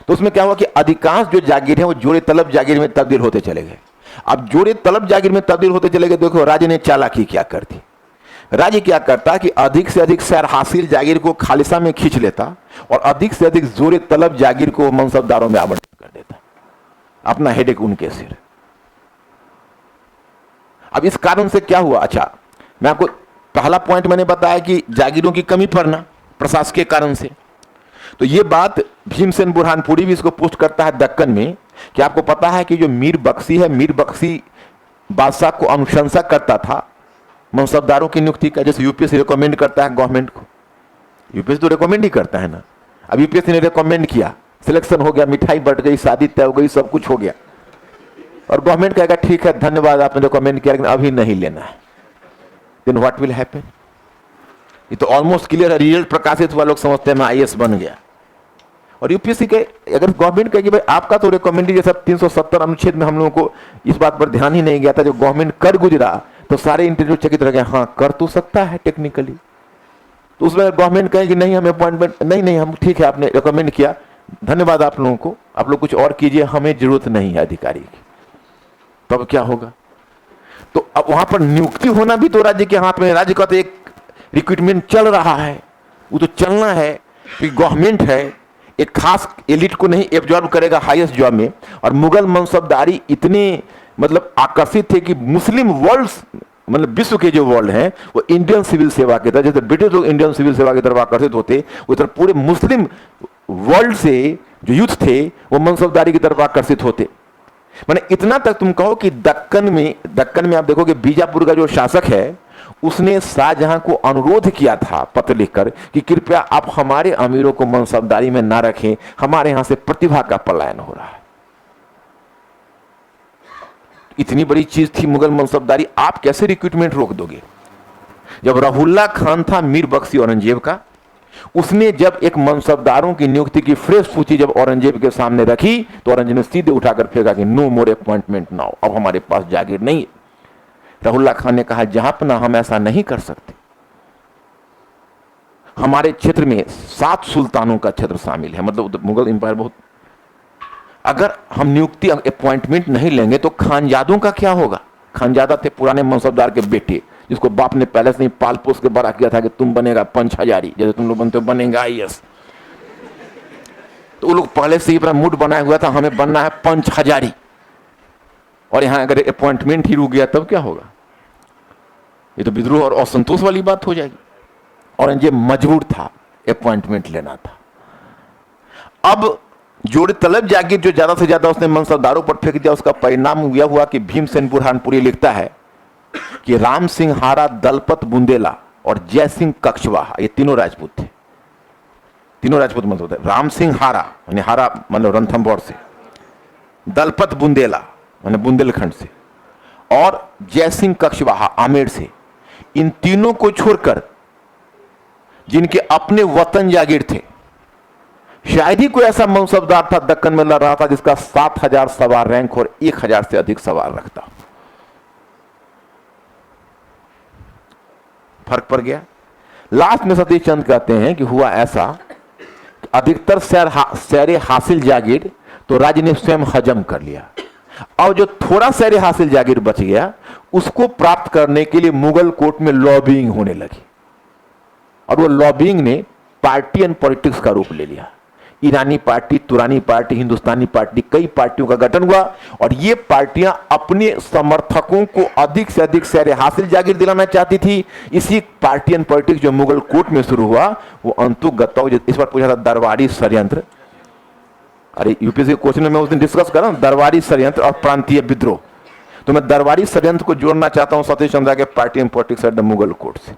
तो उसमें क्या हुआ कि अधिकांश जो जागीर है वो जोर तलब जागीर में तब्दील होते चले गए। अब जोरे तलब जागीर में तब्दील होते चले गए। देखो राज्य ने चालाकी क्या करती। राज्य क्या करता कि अधिक से अधिक सैर हासिल जागीर को खालिसा में खींच लेता और अधिक से अधिक जोरे तलब जागीर को मनसबदारों में आवंटित कर देता, अपना हेडेक उनके सिर। अब इस कारण से क्या हुआ, अच्छा मैं आपको पहला पॉइंट मैंने बताया कि जागीरों की कमी पड़ना प्रशासकीय कारण से। तो ये बात भीमसेन बुरहानपुरी भी इसको पोस्ट करता है दक्कन में कि आपको पता है कि जो मीर बख्शी है, मीर बख्शी बादशाह को अनुशंसा करता था मनसबदारों की नियुक्ति का, जैसे यूपीएससी रिकमेंड करता है गवर्नमेंट को। यूपीएससी तो रिकमेंड ही करता है ना। अब यूपीएससी ने रिकमेंड किया, सिलेक्शन हो गया, मिठाई बट गई, शादी तय हो गई, सब कुछ हो गया, और गवर्नमेंट कहेगा ठीक है धन्यवाद आपने रिकमेंड किया, लेकिन अभी नहीं लेना है। Then what will happen? ये तो ऑलमोस्ट क्लियर है, रिजल्ट प्रकाशित हुआ, लोग समझते हैं मैं आईएएस बन गया। और यूपीएससी के अगर गवर्नमेंट कहे कि भाई आपका तो रिकमेंड जैसा 370 अनुच्छेद में हम लोगों को इस बात पर ध्यान ही नहीं गया था, जो गवर्नमेंट कर गुजरा, तो सारे इंटरव्यू चकित रह गए, हाँ कर तो सकता है टेक्निकली। तो उसमें गवर्नमेंट कहे कि नहीं हमें अपॉइंटमेंट नहीं हम ठीक है आपने रिकमेंड किया, धन्यवाद आप लोगों को, आप लोग कुछ और कीजिए, हमें जरूरत नहीं है अधिकारी की, तो अब क्या होगा? तो अब वहां पर नियुक्ति होना भी तो राज्य के हाथ में। राज्य का तो एक रिक्रूटमेंट चल रहा है, वो तो चलना है कि गवर्नमेंट है, एक खास एलिट को नहीं एब्जॉर्ब करेगा हाईएस्ट जॉब में। और मुगल मनसबदारी इतने मतलब आकर्षित थे कि मुस्लिम वर्ल्ड मतलब विश्व के जो वर्ल्ड हैं वो इंडियन सिविल सेवा की तरफ, जैसे ब्रिटिश लोग इंडियन सिविल सेवा की तरफ आकर्षित होते, वो तरफ पूरे मुस्लिम वर्ल्ड से जो यूथ थे वो मनसबदारी की तरफ आकर्षित होते। मैंने इतना तक तुम कहो कि दक्कन में आप देखोगे बीजापुर का जो शासक है उसने शाहजहां को अनुरोध किया था पत्र लिखकर कि कृपया आप हमारे अमीरों को मनसबदारी में ना रखें, हमारे यहां से प्रतिभा का पलायन हो रहा है। इतनी बड़ी चीज थी मुगल मनसबदारी, आप कैसे रिक्रूटमेंट रोक दोगे? जब रहुल्ला खान था मीर बख्शी औरंगजेब का, उसने जब एक मनसबदारों की नियुक्ति की फ्रेश सूची जब औरंगजेब के सामने रखी तो औरंगजेब ने सीधे उठाकर फेंका कि नो मोर अपॉइंटमेंट नाउ, अब हमारे पास जागीर नहीं है। रहुल्ला खान ने कहा जहांपना हम ऐसा नहीं कर सकते, हमारे क्षेत्र में 7 सुल्तानों का क्षेत्र शामिल है, मतलब मुगल एम्पायर बहुत, अगर हम नियुक्ति अपॉइंटमेंट नहीं लेंगे तो खानजादों का क्या होगा? खानजादा थे पुराने मनसबदार के बेटे, जिसको बाप ने पहले से ही पाल पोस के बड़ा किया था कि तुम बनेगा पंच हजारी, जैसे तुम लोग बनते हो बनेगा आईएएस। तो वो लोग पहले से ही अपना मूड बनाया हुआ था हमें बनना है पंच हजारी, और यहां अगर अपॉइंटमेंट ही रुक गया तब क्या होगा? ये तो विद्रोह और असंतोष वाली बात हो जाएगी। औरंगजेब मजबूर था, अपॉइंटमेंट लेना था। अब जोड़े तलब जागीर जो ज्यादा से ज्यादा उसने मनसबदारों पर फेंक दिया, उसका परिणाम यह हुआ कि भीमसेन बुरहानपुरी लिखता है कि राम सिंह हारा, दलपत बुंदेला और जय सिंह कछवाहा, ये तीनों राजपूत थे। तीनों राजपूत मतलब राम सिंह हारा यानी हारा मतलब रणथंभौर से, दलपत बुंदेला माने बुंदेलखंड से, और जय सिंह कछवाहा आमेर से, इन तीनों को छोड़कर जिनके अपने वतन जागीर थे, शायद ही कोई ऐसा मनसबदार था दक्कन में लड़ रहा था जिसका 7000 सवार रैंक और 1000 से अधिक सवार रखता। फर्क पड़ गया। लास्ट में सतीश चंद कहते हैं कि हुआ ऐसा, अधिकतर शहरे हासिल जागीर तो राज्य ने स्वयं हजम कर लिया, और जो थोड़ा शहरे हासिल जागीर बच गया उसको प्राप्त करने के लिए मुगल कोर्ट में लॉबिंग होने लगी, और वो लॉबिंग ने पार्टी एंड पॉलिटिक्स का रूप ले लिया। ईरानी पार्टी, तुरानी पार्टी, हिंदुस्तानी पार्टी, कई पार्टियों का गठन हुआ और ये पार्टियां अपने समर्थकों को अधिक से अधिक सैर हासिल जागीर दिलाना चाहती थी। इसी पार्टी एंड पॉलिटिक्स जो मुगल कोर्ट में शुरू हुआ वो अंतुगत, इस बार पूछा था दरबारी षड्यंत्र, अरे यूपीएससी क्वेश्चन में मैं उस दिन डिस्कस कर रहा हूं, दरबारी षड्यंत्र और प्रांतीय विद्रोह। तो मैं दरबारी षड्यंत्र को जोड़ना चाहता हूं सतीश चंद्र के party and politics at the Mughal court से।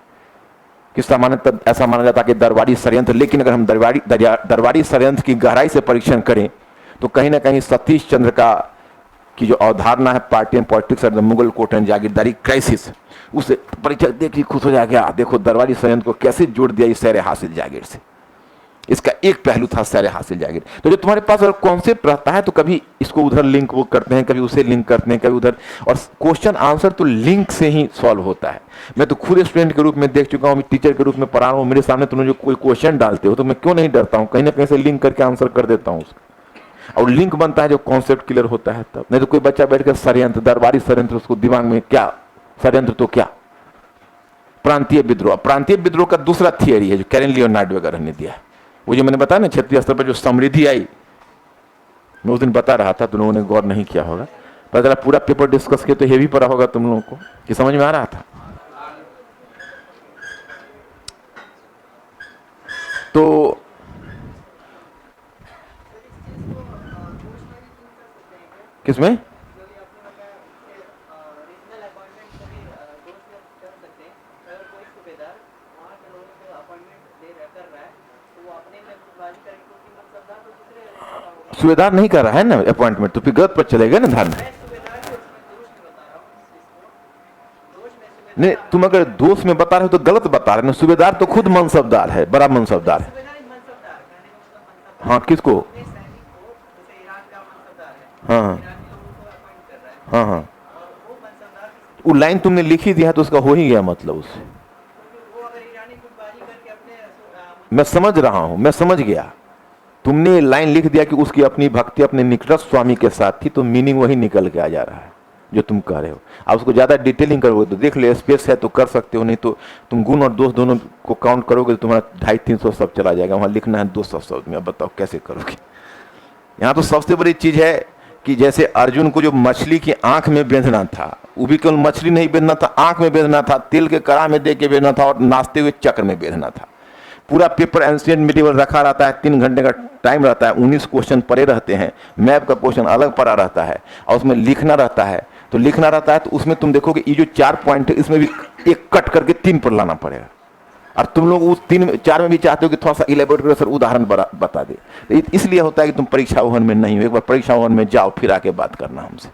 कि सामान्यतः ऐसा माना जाता कि दरबारी षड्यंत्र, लेकिन अगर हम दरबारी षड्यंत्र की गहराई से परीक्षण करें तो कहीं ना कहीं सतीश चंद्र का की जो अवधारणा है party and politics at the Mughal court and jagirdari crisis, उसे परीक्षक देख खुश हो जाएगा, देखो दरबारी षड्यंत्र को कैसे जोड़ दिया इस सैर हासिल जागीर से। इसका एक पहलू था सैर हासिल जागीर। तो जो तुम्हारे पास अगर कॉन्सेप्ट रहता है तो कभी इसको उधर लिंक वो करते हैं, कभी उसे लिंक करते हैं, कभी उधर, और क्वेश्चन आंसर तो लिंक से ही सॉल्व होता है। मैं तो खुद स्टूडेंट के रूप में देख चुका हूँ, टीचर के रूप में पढ़ा रहा हूँ, मेरे सामने तुम जो कोई क्वेश्चन डालते हो तो मैं क्यों नहीं डरता हूँ, कहीं ना कहीं से लिंक करके आंसर कर देता हूँ उसका। और लिंक बनता है जो कॉन्सेप्ट क्लियर होता है तब। नहीं तो कोई बच्चा बैठ कर षड्यंत्र, दरबारी षड्यंत्र, उसको दिमाग में क्या षड्यंत्र तो क्या प्रांतीय विद्रोह। प्रांतीय विद्रोह का दूसरा थियरी है जो कैरन लियोनार्ड वगैरह ने दिया, वो जो मैंने बताया ना क्षेत्रीय स्तर पर जो समृद्धि आई, मैं उस दिन बता रहा था, तुम लोगों ने गौर नहीं किया होगा, पता चला पूरा पेपर डिस्कस किया तो हेवी पड़ा होगा तुम लोगों को, कि समझ में आ रहा था। तो किसमें सूबेदार नहीं कर रहा है ना अपॉइंटमेंट, तो फिर गलत पर चलेगा ना धार में। नहीं, तुम अगर दोष में बता रहे हो तो गलत बता रहे हो। सूबेदार तो खुद मनसबदार है, बड़ा मनसबदार है। हाँ, किसको? हाँ हाँ हाँ, वो लाइन तुमने लिखी दिया है तो उसका हो ही गया मतलब उससे। मैं समझ रहा हूं, मैं समझ गया। तुमने लाइन लिख दिया कि उसकी अपनी भक्ति अपने निकटस्थ स्वामी के साथ थी, तो मीनिंग वही निकल के आ जा रहा है जो तुम कह रहे हो। आप उसको ज्यादा डिटेलिंग करोगे तो देख लो, स्पेस है तो कर सकते हो, नहीं तो तुम गुण और दोष दोनों को काउंट करोगे तो तुम्हारा 250-300 शब्द चला जाएगा। वहां लिखना है 200 शब्द में, अब बताओ कैसे करोगे। यहाँ तो सबसे बड़ी चीज है कि जैसे अर्जुन को जो मछली की आंख में बेंधना था, वो भी केवल मछली नहीं बेंधना था, आंख में बेंधना था, तेल के कड़ा में दे के बेंधना था और नाचते हुए चक्र में बेंधना था। पूरा पेपर एंशिएंट मिडिवल रखा रहता है, 3 घंटे का टाइम रहता है, 19 क्वेश्चन पड़े रहते हैं, मैप का क्वेश्चन अलग पड़ा रहता है और उसमें लिखना रहता है। तो लिखना रहता है तो उसमें तुम देखोगे ये जो 4 पॉइंट है इसमें भी एक कट करके 3 पर लाना पड़ेगा। और तुम लोग उस 3-4 में भी चाहते हो कि थोड़ा सा इलेबोरेट करो सर, उदाहरण बता दे। तो इसलिए होता है कि तुम परीक्षा भवन में नहीं हो, एक बार परीक्षा भवन में जाओ फिर आके बात करना हमसे।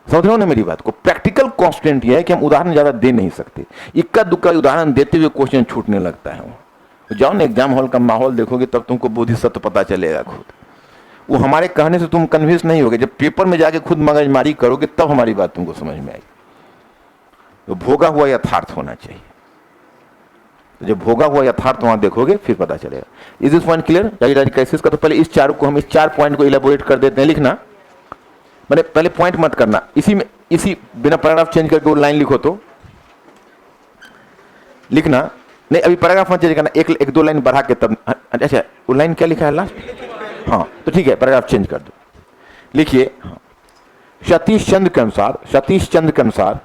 समझ रहे हो ना मेरी बात को? प्रैक्टिकल कॉन्स्टेंट यह है कि हम उदाहरण ज्यादा दे नहीं सकते, इक्का दुक्का उदाहरण देते हुए क्वेश्चन छूटने लगता है। वो जाओ ना एग्जाम हॉल का माहौल देखोगे तब तुमको बोधिसत्व पता चलेगा खुद। वो हमारे कहने से तुम कन्विंस नहीं होगे, जब पेपर में जाके खुद मगजमारी करोगे तब हमारी बात तुमको समझ में आएगी। तो भोगा हुआ यथार्थ होना चाहिए, तो जब भोगा हुआ यथार्थ वहां देखोगे फिर पता चलेगा। Is this point clear? Jagirdari crisis का तो पहले इस 4 को हम इस 4 पॉइंट को इलेबोरेट कर देते हैं। लिखना मैंने पहले पॉइंट मत करना, इसी में इसी बिना पैराग्राफ चेंज करके वो लाइन लिखो तो लिखना नहीं, अभी पैराग्राफ मत चेंज करना, एक 2 लाइन बढ़ा के तब। अच्छा, वो लाइन क्या लिखा है लास्ट? हाँ तो ठीक है, पैराग्राफ चेंज कर दो। लिखिए सतीश चंद्र के अनुसार, सतीश चंद्र के अनुसार,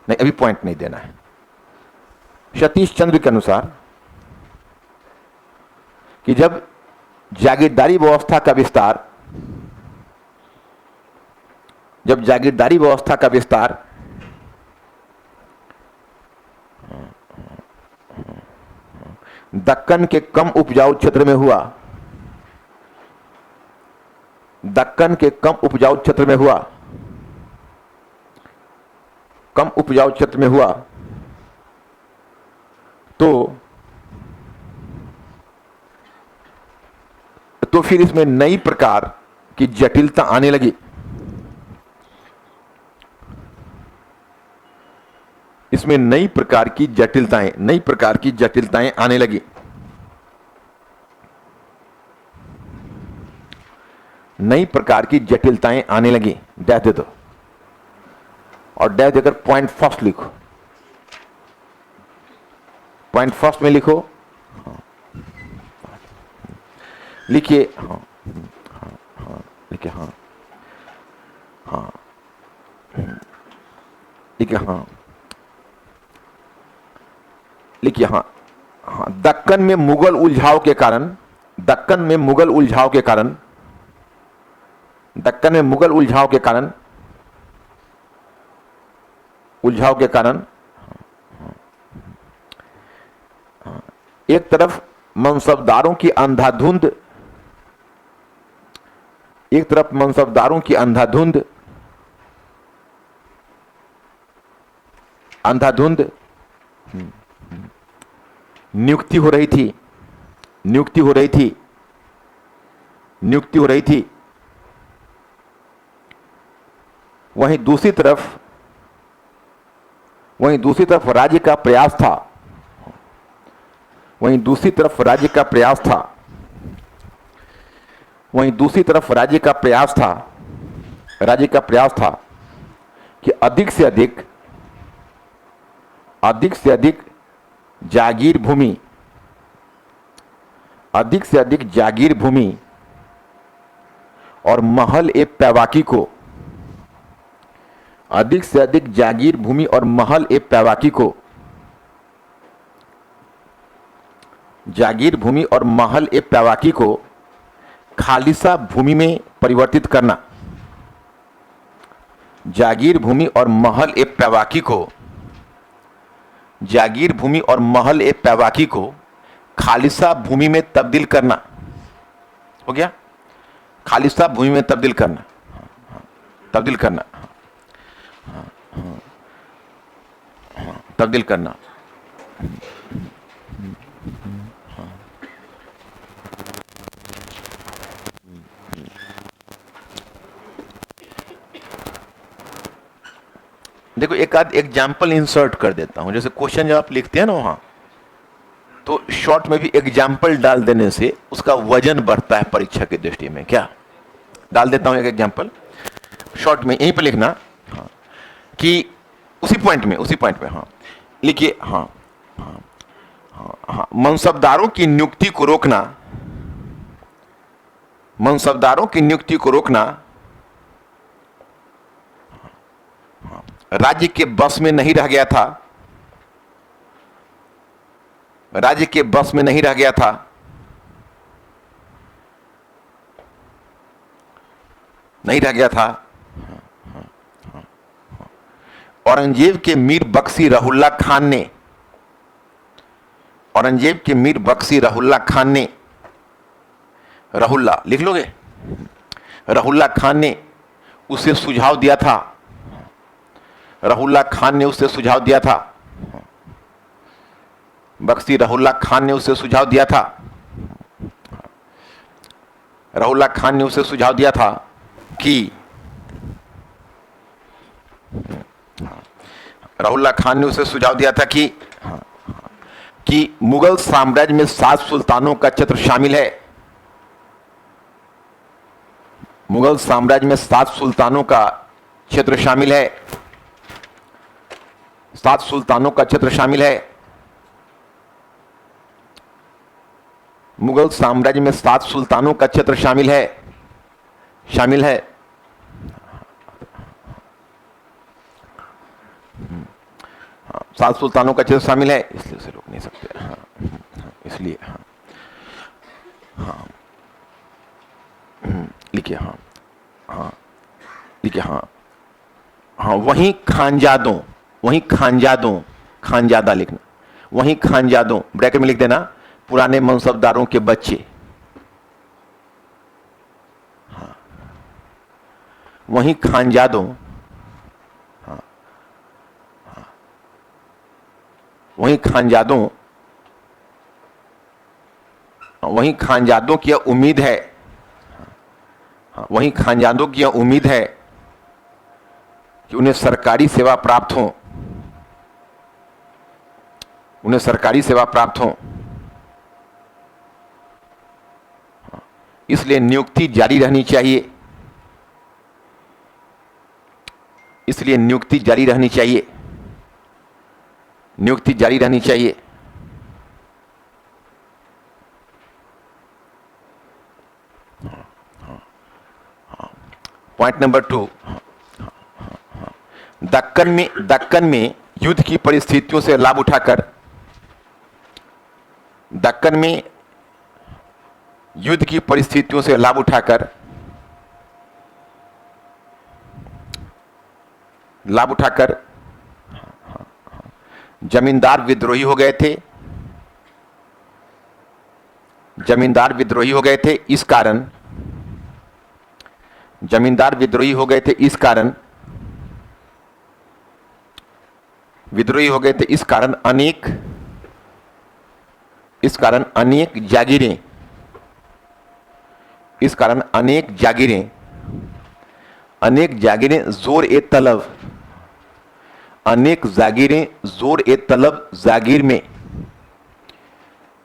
नहीं अभी पॉइंट नहीं देना है। सतीश चंद्र के अनुसार कि जब जागीरदारी व्यवस्था का विस्तार, जब जागीरदारी व्यवस्था का विस्तार दक्कन के कम उपजाऊ क्षेत्र में हुआ, दक्कन के कम उपजाऊ क्षेत्र में हुआ, कम उपजाऊ क्षेत्र में हुआ, तो फिर इसमें नई प्रकार की जटिलता आने लगी। इसमें नई प्रकार की जटिलताएं, नई प्रकार की जटिलताएं आने लगी। नई प्रकार की जटिलताएं आने लगी। डैश दे दो और डैश देकर पॉइंट फर्स्ट लिखो। पॉइंट फर्स्ट में लिखो, लिखिए हाँ, लिखिए हाँ, हाँ, लिखिए हाँ, लिखिए हाँ, हाँ। दक्कन में मुगल उलझाव के कारण, दक्कन में मुगल उलझाव के कारण, दक्कन में मुगल उलझाव के कारण, उलझाव के कारण एक तरफ मनसबदारों की अंधाधुंध, एक तरफ मनसबदारों की अंधाधुंध, अंधाधुंध नियुक्ति हो रही थी, नियुक्ति हो रही थी, नियुक्ति हो रही थी। वहीं दूसरी तरफ, वहीं दूसरी तरफ राज्य का प्रयास था, वहीं दूसरी तरफ राज्य का प्रयास था, वहीं दूसरी तरफ राज्य का प्रयास था, राज्य का प्रयास था कि अधिक से अधिक, अधिक से अधिक जागीर भूमि, अधिक से अधिक जागीर भूमि और महल ए पैवाकी को, अधिक से अधिक जागीर भूमि और महल ए पैवाकी को, जागीर भूमि और महल ए पैवाकी को खालिसा भूमि में परिवर्तित करना, जागीर भूमि और महल ए पैवाकी को, जागीर भूमि और महल ए पैवाकी को खालिसा भूमि में तब्दील करना। हो गया, खालिसा भूमि में तब्दील करना, तब्दील करना, तब्दील करना। देखो एक आध एग्जाम्पल इंसर्ट कर देता हूं, जैसे क्वेश्चन जब आप लिखते हैं ना वहां, तो शॉर्ट में भी एग्जाम्पल डाल देने से उसका वजन बढ़ता है परीक्षा की दृष्टि में। क्या डाल देता हूं एक एग्जाम्पल शॉर्ट में, यहीं पे लिखना हाँ, कि उसी पॉइंट में, उसी पॉइंट में हाँ लिखिए हाँ, हाँ, हाँ, हाँ, मनसबदारों की नियुक्ति को रोकना, मनसबदारों की नियुक्ति को रोकना राज्य के बस में नहीं रह गया था, राज्य के बस में नहीं रह गया था। नहीं रह गया था। औरंगजेब के मीर बख्शी रहुल्ला खान ने, औरंगजेब के मीर बख्शी रहुल्ला खान ने, रहुल्ला लिख लोगे, रहुल्ला खान ने उसे सुझाव दिया था, रहुल्ला खान ने उसे सुझाव दिया था, बख्शी रहुल्ला खान ने उसे सुझाव दिया था, रहुल्ला खान ने उसे सुझाव दिया था कि, रहुल्ला खान ने उसे सुझाव दिया था कि मुगल साम्राज्य में 7 सुल्तानों का क्षेत्र शामिल है, मुगल साम्राज्य में 7 सुल्तानों का क्षेत्र शामिल है, 7 सुल्तानों का क्षेत्र शामिल है, मुगल साम्राज्य में 7 सुल्तानों का क्षेत्र शामिल है, शामिल है। 7 सुल्तानों का क्षेत्र शामिल है, इसलिए उसे रोक नहीं सकते। हाँ, इसलिए हाँ, हाँ लिखिए हाँ, हाँ लिखिए हाँ, हाँ वहीं खानजादों, वहीं खानजादों, खानजादा लिखना, वहीं खानजादों ब्रैकेट में लिख देना, पुराने मनसबदारों के बच्चे, हाँ वहीं खानजादों, हाँ हाँ वहीं खानजादों, वहीं खानजादों की यह उम्मीद है, हाँ वहीं खानजादों की यह उम्मीद है कि उन्हें सरकारी सेवा प्राप्त हो, उन्हें सरकारी सेवा प्राप्त हो, इसलिए नियुक्ति जारी रहनी चाहिए, इसलिए नियुक्ति जारी रहनी चाहिए, नियुक्ति जारी रहनी चाहिए। पॉइंट नंबर 2, दक्कन में युद्ध की परिस्थितियों से लाभ उठाकर, दक्कन में युद्ध की परिस्थितियों से लाभ उठाकर जमींदार विद्रोही हो गए थे, जमींदार विद्रोही हो गए थे। इस कारण जमींदार विद्रोही हो गए थे, इस कारण विद्रोही हो गए थे, इस कारण अनेक जागीरें, इस कारण अनेक जागीरें जोर ए तलब, अनेक जागीरें जोर ए तलब जागीर में,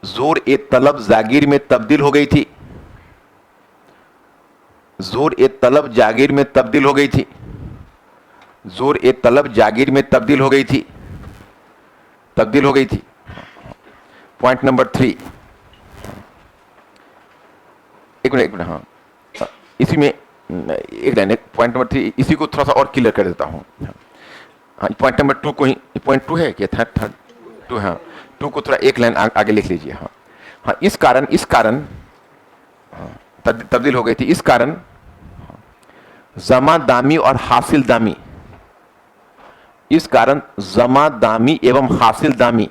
जोर ए तलब जागीर में तब्दील हो गई थी, जोर ए तलब जागीर में तब्दील हो गई थी, जोर ए तलब जागीर में तब्दील हो गई थी, तब्दील हो गई थी। पॉइंट नंबर 3, एक मिनट हाँ, इसी में एक लाइन, पॉइंट नंबर 3 इसी को थोड़ा सा और क्लियर कर देता हूं। हाँ, पॉइंट नंबर 2 को ही, पॉइंट 2 है क्या, थर्ड 2, हाँ 2 को थोड़ा एक लाइन आगे लिख लीजिए। हाँ हाँ, इस कारण तब्दील हो गई थी, इस कारण जमा दामी और हासिल दामी, इस कारण जमा दामी एवं हासिल दामी,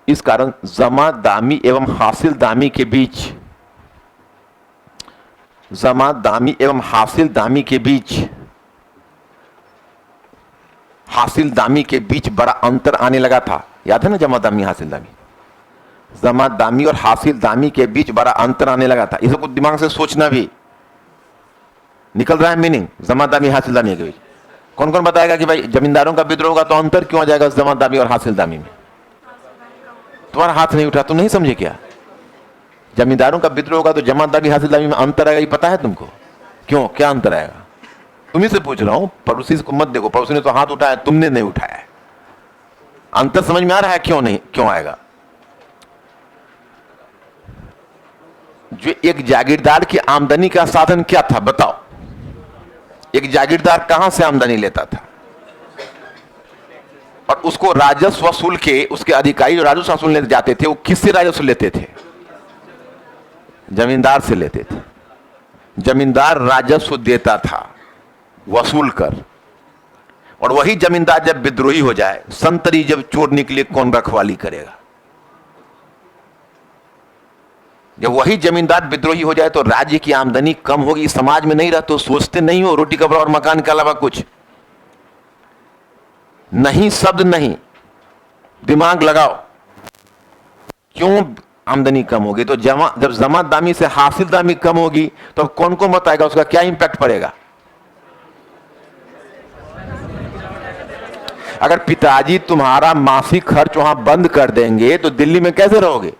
इस कारण जमा दामी एवं हासिल दामी के बीच, जमा दामी एवं हासिल दामी के बीच, हासिल दामी के बीच बड़ा अंतर आने लगा था। याद है ना, जमा दामी हासिल दामी, जमा दामी और हासिल दामी के बीच बड़ा अंतर आने लगा था। इसको दिमाग से सोचना भी, निकल रहा है मीनिंग जमा दामी हासिल दामी के बीच। कौन कौन बताएगा कि भाई जमींदारों का विद्रोह होगा तो अंतर क्यों आ जाएगा जमा दामी और हासिल दामी में? तुम्हारा हाथ नहीं उठा, तुम नहीं समझे क्या? जमींदारों का विद्रोह होगा तो जमा दामी हासिल दामी में अंतर आएगा, ये पता है तुमको? क्यों, क्या अंतर आएगा? तुम्ही से पूछ रहा हूं, पड़ोसी को मत देखो, पड़ोसी ने तो हाथ उठाया, तुमने नहीं उठाया। अंतर समझ में आ रहा है क्यों नहीं, क्यों आएगा? जो एक जागीरदार की आमदनी का साधन क्या था बताओ? एक जागीरदार कहां से आमदनी लेता था? और उसको राजस्व वसूल के, उसके अधिकारी जो राजस्व वसूलने जाते थे वो किससे राजस्व लेते थे? जमींदार से लेते थे। जमींदार राजस्व देता था वसूल कर, और वही जमींदार जब विद्रोही हो जाए, संतरी जब चोर निकले कौन रखवाली करेगा? जब वही जमींदार विद्रोही हो जाए तो राज्य की आमदनी कम होगी, समाज में नहीं रह तो सोचते नहीं हो रोटी कपड़ा और मकान के अलावा कुछ नहीं, शब्द नहीं, दिमाग लगाओ। क्यों आमदनी कम होगी? तो जब जमा दामी से हासिल दामी कम होगी तो कौन कौन बताएगा उसका क्या इंपैक्ट पड़ेगा? अगर पिताजी तुम्हारा मासिक खर्च वहां बंद कर देंगे तो दिल्ली में कैसे रहोगे?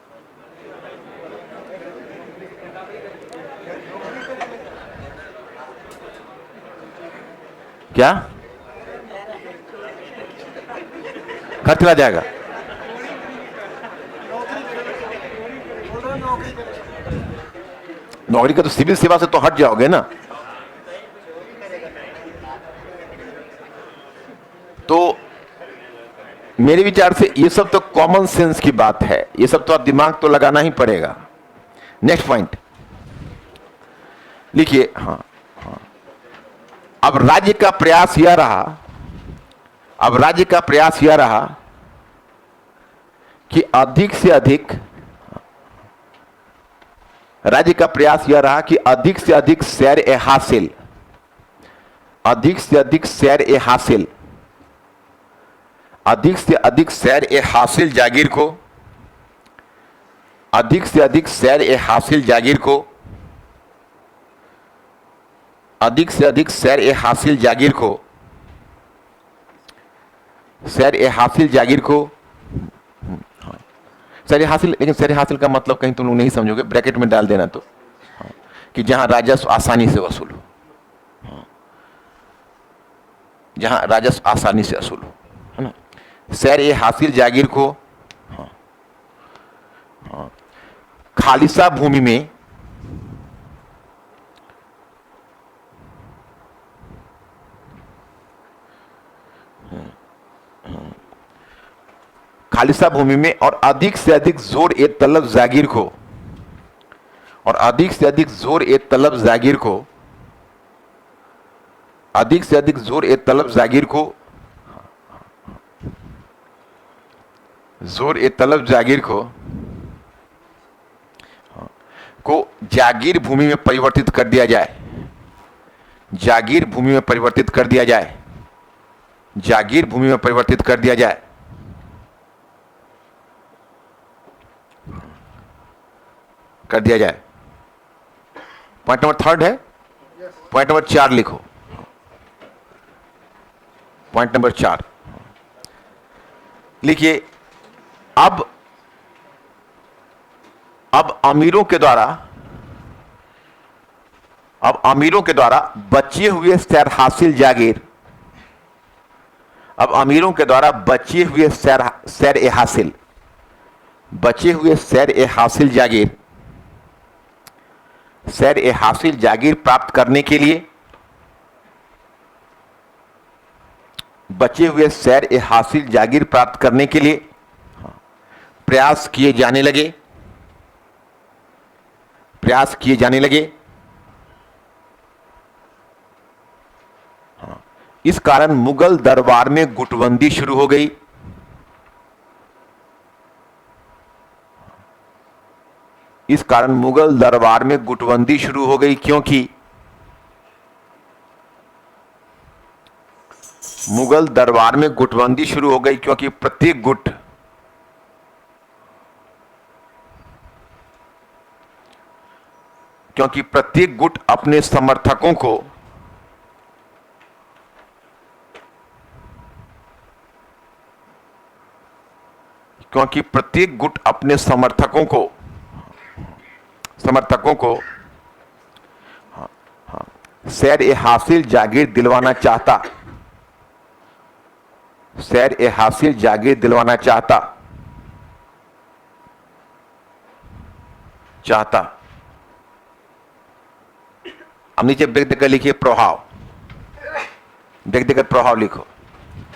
क्या खर्च चला जाएगा? नौकरी का तो सिविल सेवा से तो हट जाओगे ना। तो मेरे विचार से ये सब तो कॉमन सेंस की बात है, ये सब तो आप दिमाग तो लगाना ही पड़ेगा। नेक्स्ट पॉइंट लिखिए। हाँ, अब राज्य का प्रयास यह रहा, अब राज्य का प्रयास यह रहा कि अधिक से अधिक, राज्य का प्रयास यह रहा कि अधिक से अधिक सैर ए हासिल, अधिक से अधिक सैर ए हासिल, अधिक से अधिक सैर ए हासिल जागीर को, अधिक से अधिक सैर ए हासिल जागीर को, अधिक से अधिक सैर ए हासिल जागीर को, सैर ए हासिल जागीर को, सैर ए हासिल, लेकिन सैर ए हासिल का मतलब कहीं तुम लोग नहीं समझोगे, ब्रैकेट में डाल देना तो, कि जहां राजस्व आसानी से वसूल हो, जहां राजस्व आसानी से वसूल हो, है ना। सैर ए हासिल जागीर को खालिसा भूमि में, खालिसा भूमि में और अधिक से अधिक जोर ए तलब जागीर को, और अधिक से अधिक जोर ए तलब जागीर को, अधिक से अधिक जोर ए तलब जागीर को, जोर ए तलब जागीर को जागीर भूमि में परिवर्तित कर दिया जाए, जागीर भूमि में परिवर्तित कर दिया जाए, जागीर भूमि में परिवर्तित कर दिया जाए, कर दिया जाए। पॉइंट नंबर 3 है। पॉइंट नंबर 4 लिखो। पॉइंट नंबर 4 लिखिए। अब अमीरों के द्वारा, अब अमीरों के द्वारा बचे हुए सैर हासिल जागीर, अब अमीरों के द्वारा बचे हुए सैर ए हासिल, बचे हुए सैर ए हासिल जागीर, सैर ए हासिल जागीर प्राप्त करने के लिए, बचे हुए सैर ए हासिल जागीर प्राप्त करने के लिए प्रयास किए जाने लगे, प्रयास किए जाने लगे। इस कारण मुगल दरबार में गुटबंदी शुरू हो गई, इस कारण मुगल दरबार में गुटबंदी शुरू हो गई, क्योंकि मुगल दरबार में गुटबंदी शुरू हो गई क्योंकि प्रत्येक गुट, क्योंकि प्रत्येक गुट अपने समर्थकों को, क्योंकि प्रत्येक गुट अपने समर्थकों को सैर ए हासिल जागीर दिलवाना चाहता, सैर ए हासिल जागीर दिलवाना चाहता। अब नीचे व्यक्तिगत लिखिए प्रभाव, व्यक्तिगत प्रभाव लिखो।